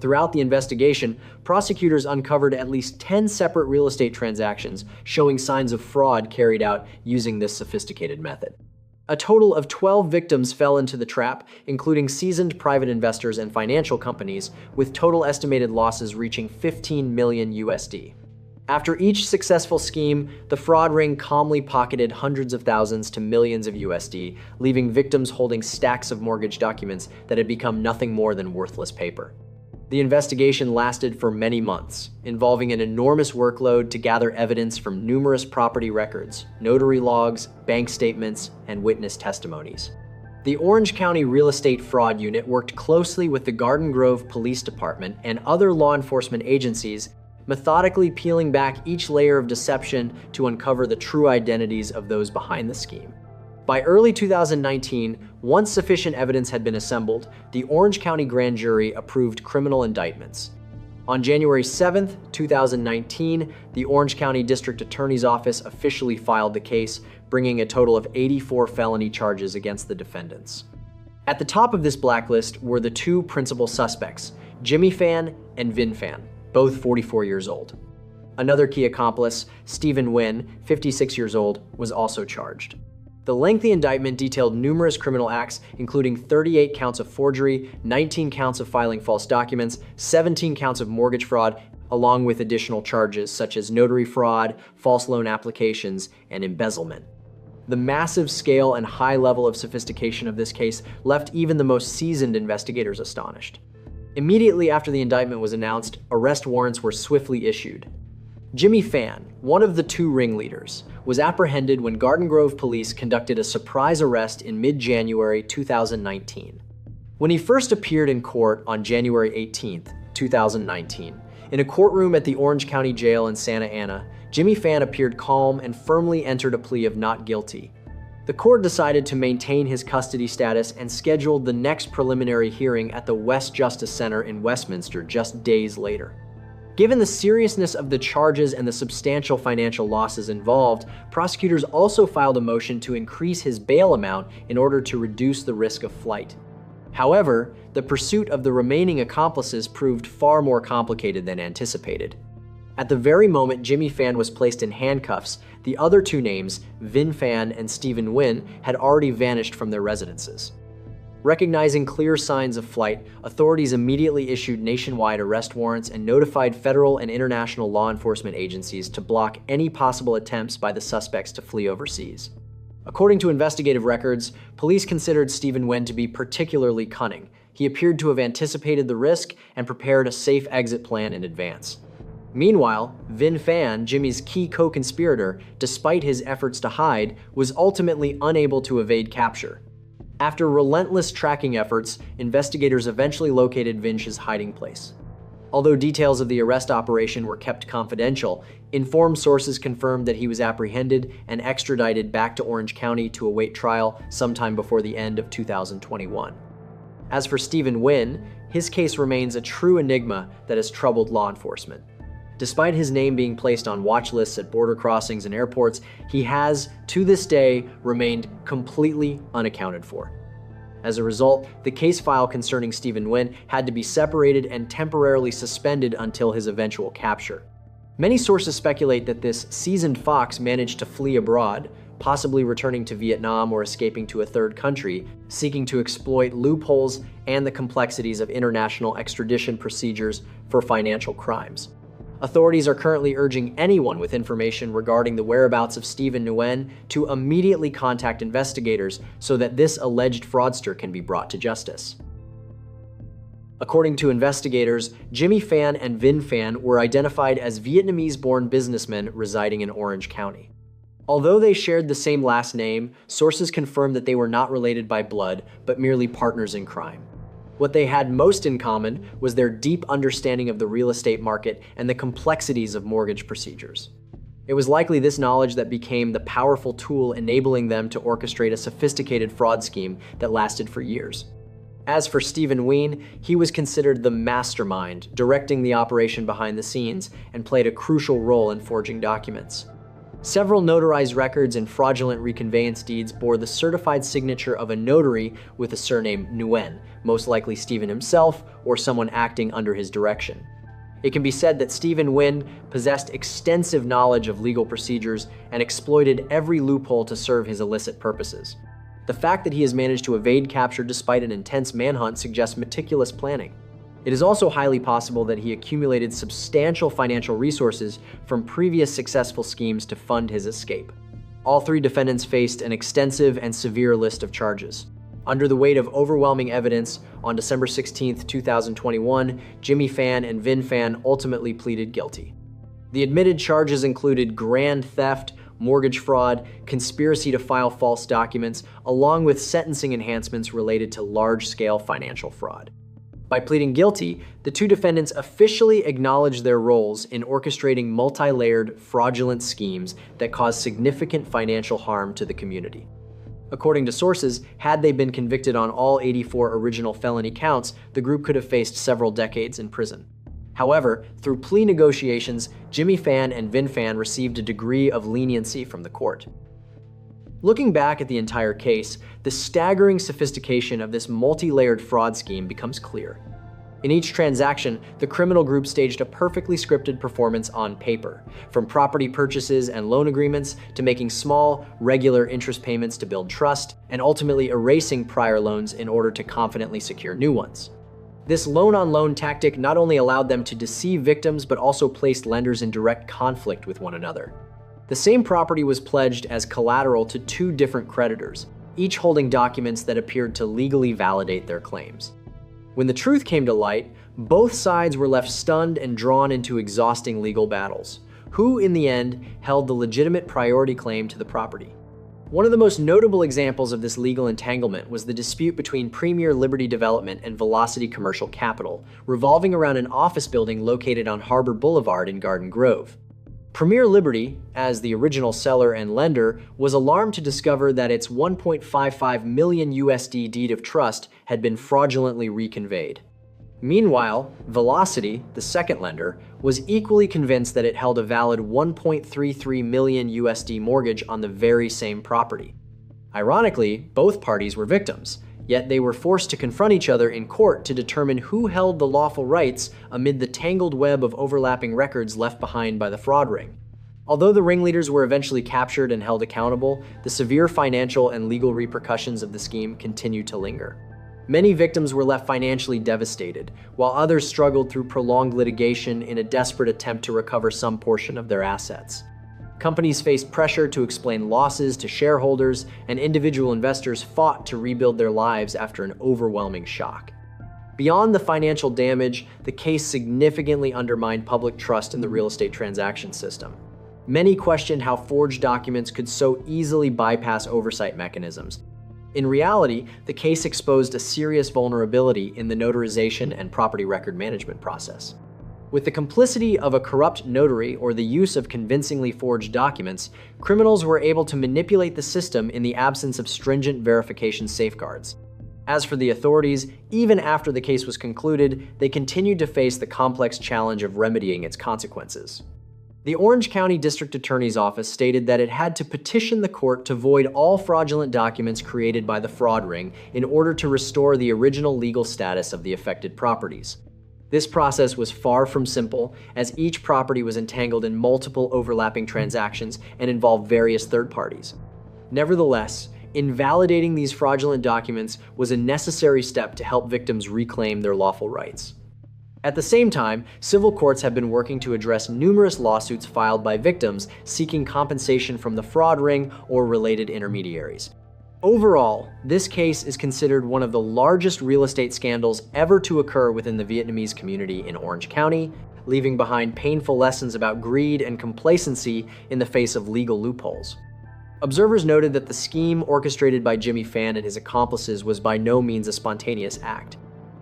Throughout the investigation, prosecutors uncovered at least 10 separate real estate transactions showing signs of fraud carried out using this sophisticated method. A total of 12 victims fell into the trap, including seasoned private investors and financial companies, with total estimated losses reaching 15 million USD. After each successful scheme, the fraud ring calmly pocketed hundreds of thousands to millions of USD, leaving victims holding stacks of mortgage documents that had become nothing more than worthless paper. The investigation lasted for many months, involving an enormous workload to gather evidence from numerous property records, notary logs, bank statements, and witness testimonies. The Orange County Real Estate Fraud Unit worked closely with the Garden Grove Police Department and other law enforcement agencies, methodically peeling back each layer of deception to uncover the true identities of those behind the scheme. By early 2019, once sufficient evidence had been assembled, the Orange County Grand Jury approved criminal indictments. On January 7, 2019, the Orange County District Attorney's Office officially filed the case, bringing a total of 84 felony charges against the defendants. At the top of this blacklist were the two principal suspects, Jimmy Phan and Vinh Phan, both 44 years old. Another key accomplice, Stephen Wynn, 56 years old, was also charged. The lengthy indictment detailed numerous criminal acts, including 38 counts of forgery, 19 counts of filing false documents, 17 counts of mortgage fraud, along with additional charges such as notary fraud, false loan applications, and embezzlement. The massive scale and high level of sophistication of this case left even the most seasoned investigators astonished. Immediately after the indictment was announced, arrest warrants were swiftly issued. Jimmy Phan, one of the two ringleaders, was apprehended when Garden Grove police conducted a surprise arrest in mid-January 2019. When he first appeared in court on January 18, 2019, in a courtroom at the Orange County Jail in Santa Ana, Jimmy Phan appeared calm and firmly entered a plea of not guilty. The court decided to maintain his custody status and scheduled the next preliminary hearing at the West Justice Center in Westminster just days later. Given the seriousness of the charges and the substantial financial losses involved, prosecutors also filed a motion to increase his bail amount in order to reduce the risk of flight. However, the pursuit of the remaining accomplices proved far more complicated than anticipated. At the very moment Jimmy Phan was placed in handcuffs, the other two names, Vinh Phan and Stephen Wynn, had already vanished from their residences. Recognizing clear signs of flight, authorities immediately issued nationwide arrest warrants and notified federal and international law enforcement agencies to block any possible attempts by the suspects to flee overseas. According to investigative records, police considered Stephen Wynn to be particularly cunning. He appeared to have anticipated the risk and prepared a safe exit plan in advance. Meanwhile, Vinh Phan, Jimmy's key co-conspirator, despite his efforts to hide, was ultimately unable to evade capture. After relentless tracking efforts, investigators eventually located Vinh's hiding place. Although details of the arrest operation were kept confidential, informed sources confirmed that he was apprehended and extradited back to Orange County to await trial sometime before the end of 2021. As for Stephen Wynn, his case remains a true enigma that has troubled law enforcement. Despite his name being placed on watch lists at border crossings and airports, he has, to this day, remained completely unaccounted for. As a result, the case file concerning Stephen Wynn had to be separated and temporarily suspended until his eventual capture. Many sources speculate that this seasoned fox managed to flee abroad, possibly returning to Vietnam or escaping to a third country, seeking to exploit loopholes and the complexities of international extradition procedures for financial crimes. Authorities are currently urging anyone with information regarding the whereabouts of Stephen Nguyen to immediately contact investigators so that this alleged fraudster can be brought to justice. According to investigators, Jimmy Phan and Vinh Phan were identified as Vietnamese-born businessmen residing in Orange County. Although they shared the same last name, sources confirmed that they were not related by blood, but merely partners in crime. What they had most in common was their deep understanding of the real estate market and the complexities of mortgage procedures. It was likely this knowledge that became the powerful tool enabling them to orchestrate a sophisticated fraud scheme that lasted for years. As for Stephen Nguyen, he was considered the mastermind, directing the operation behind the scenes, and played a crucial role in forging documents. Several notarized records and fraudulent reconveyance deeds bore the certified signature of a notary with the surname Nguyen, most likely Stephen himself or someone acting under his direction. It can be said that Stephen Nguyen possessed extensive knowledge of legal procedures and exploited every loophole to serve his illicit purposes. The fact that he has managed to evade capture despite an intense manhunt suggests meticulous planning. It is also highly possible that he accumulated substantial financial resources from previous successful schemes to fund his escape. All three defendants faced an extensive and severe list of charges. Under the weight of overwhelming evidence, on December 16, 2021, Jimmy Phan and Vinh Phan ultimately pleaded guilty. The admitted charges included grand theft, mortgage fraud, conspiracy to file false documents, along with sentencing enhancements related to large-scale financial fraud. By pleading guilty, the two defendants officially acknowledged their roles in orchestrating multi-layered, fraudulent schemes that caused significant financial harm to the community. According to sources, had they been convicted on all 84 original felony counts, the group could have faced several decades in prison. However, through plea negotiations, Jimmy Phan and Vinh Phan received a degree of leniency from the court. Looking back at the entire case, the staggering sophistication of this multi-layered fraud scheme becomes clear. In each transaction, the criminal group staged a perfectly scripted performance on paper, from property purchases and loan agreements to making small, regular interest payments to build trust, and ultimately erasing prior loans in order to confidently secure new ones. This loan-on-loan tactic not only allowed them to deceive victims, but also placed lenders in direct conflict with one another. The same property was pledged as collateral to two different creditors, each holding documents that appeared to legally validate their claims. When the truth came to light, both sides were left stunned and drawn into exhausting legal battles. Who, in the end, held the legitimate priority claim to the property? One of the most notable examples of this legal entanglement was the dispute between Premier Liberty Development and Velocity Commercial Capital, revolving around an office building located on Harbor Boulevard in Garden Grove. Premier Liberty, as the original seller and lender, was alarmed to discover that its 1.55 million USD deed of trust had been fraudulently reconveyed. Meanwhile, Velocity, the second lender, was equally convinced that it held a valid 1.33 million USD mortgage on the very same property. Ironically, both parties were victims, yet they were forced to confront each other in court to determine who held the lawful rights amid the tangled web of overlapping records left behind by the fraud ring. Although the ringleaders were eventually captured and held accountable, the severe financial and legal repercussions of the scheme continued to linger. Many victims were left financially devastated, while others struggled through prolonged litigation in a desperate attempt to recover some portion of their assets. Companies faced pressure to explain losses to shareholders, and individual investors fought to rebuild their lives after an overwhelming shock. Beyond the financial damage, the case significantly undermined public trust in the real estate transaction system. Many questioned how forged documents could so easily bypass oversight mechanisms. In reality, the case exposed a serious vulnerability in the notarization and property record management process. With the complicity of a corrupt notary or the use of convincingly forged documents, criminals were able to manipulate the system in the absence of stringent verification safeguards. As for the authorities, even after the case was concluded, they continued to face the complex challenge of remedying its consequences. The Orange County District Attorney's Office stated that it had to petition the court to void all fraudulent documents created by the fraud ring in order to restore the original legal status of the affected properties. This process was far from simple, as each property was entangled in multiple overlapping transactions and involved various third parties. Nevertheless, invalidating these fraudulent documents was a necessary step to help victims reclaim their lawful rights. At the same time, civil courts have been working to address numerous lawsuits filed by victims seeking compensation from the fraud ring or related intermediaries. Overall, this case is considered one of the largest real estate scandals ever to occur within the Vietnamese community in Orange County, leaving behind painful lessons about greed and complacency in the face of legal loopholes. Observers noted that the scheme orchestrated by Jimmy Phan and his accomplices was by no means a spontaneous act.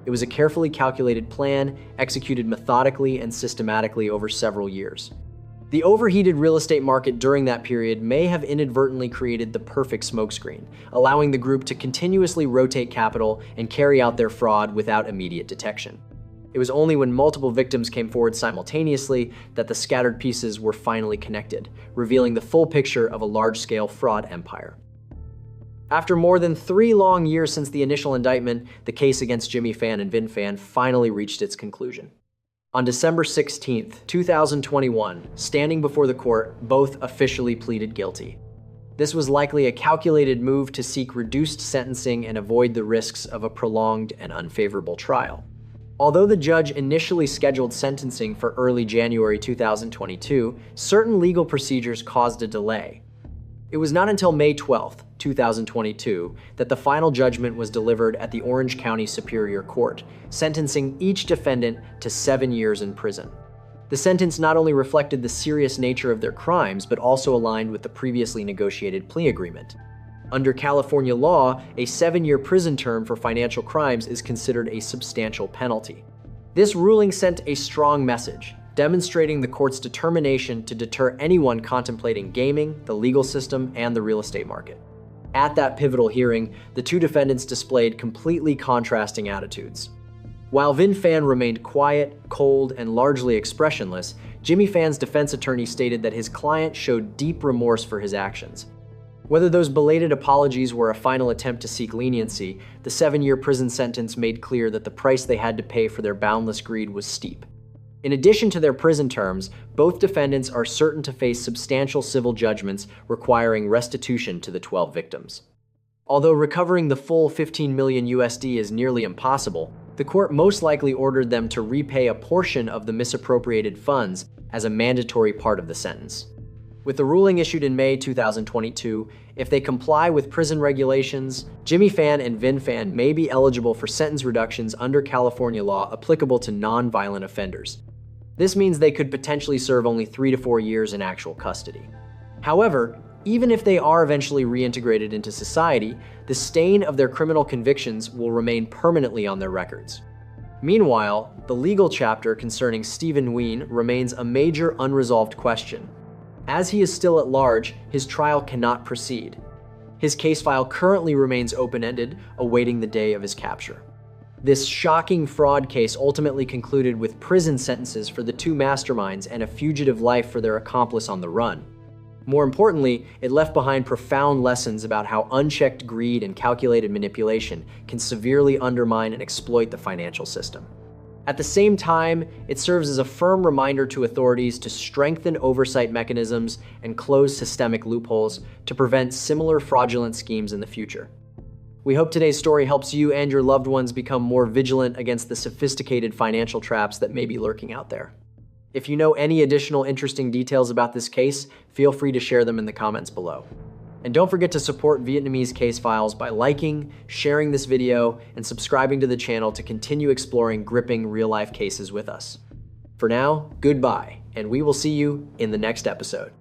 It was a carefully calculated plan, executed methodically and systematically over several years. The overheated real estate market during that period may have inadvertently created the perfect smokescreen, allowing the group to continuously rotate capital and carry out their fraud without immediate detection. It was only when multiple victims came forward simultaneously that the scattered pieces were finally connected, revealing the full picture of a large-scale fraud empire. After more than 3 long years since the initial indictment, the case against Jimmy Phan and Vinh Phan finally reached its conclusion. On December 16, 2021, standing before the court, both officially pleaded guilty. This was likely a calculated move to seek reduced sentencing and avoid the risks of a prolonged and unfavorable trial. Although the judge initially scheduled sentencing for early January 2022, certain legal procedures caused a delay. It was not until May 12, 2022, that the final judgment was delivered at the Orange County Superior Court, sentencing each defendant to 7 years in prison. The sentence not only reflected the serious nature of their crimes, but also aligned with the previously negotiated plea agreement. Under California law, a 7-year prison term for financial crimes is considered a substantial penalty. This ruling sent a strong message, demonstrating the court's determination to deter anyone contemplating gaming, the legal system, and the real estate market. At that pivotal hearing, the two defendants displayed completely contrasting attitudes. While Vinh Phan remained quiet, cold, and largely expressionless, Jimmy Phan's defense attorney stated that his client showed deep remorse for his actions. Whether those belated apologies were a final attempt to seek leniency, the 7-year prison sentence made clear that the price they had to pay for their boundless greed was steep. In addition to their prison terms, both defendants are certain to face substantial civil judgments requiring restitution to the 12 victims. Although recovering the full 15 million USD is nearly impossible, the court most likely ordered them to repay a portion of the misappropriated funds as a mandatory part of the sentence. With the ruling issued in May 2022, if they comply with prison regulations, Jimmy Phan and Vinh Phan may be eligible for sentence reductions under California law applicable to non-violent offenders. This means they could potentially serve only 3 to 4 years in actual custody. However, even if they are eventually reintegrated into society, the stain of their criminal convictions will remain permanently on their records. Meanwhile, the legal chapter concerning Stephen Vinh remains a major unresolved question. As he is still at large, his trial cannot proceed. His case file currently remains open-ended, awaiting the day of his capture. This shocking fraud case ultimately concluded with prison sentences for the two masterminds and a fugitive life for their accomplice on the run. More importantly, it left behind profound lessons about how unchecked greed and calculated manipulation can severely undermine and exploit the financial system. At the same time, it serves as a firm reminder to authorities to strengthen oversight mechanisms and close systemic loopholes to prevent similar fraudulent schemes in the future. We hope today's story helps you and your loved ones become more vigilant against the sophisticated financial traps that may be lurking out there. If you know any additional interesting details about this case, feel free to share them in the comments below. And don't forget to support Vietnamese case files by liking, sharing this video, and subscribing to the channel to continue exploring gripping real-life cases with us. For now, goodbye, and we will see you in the next episode.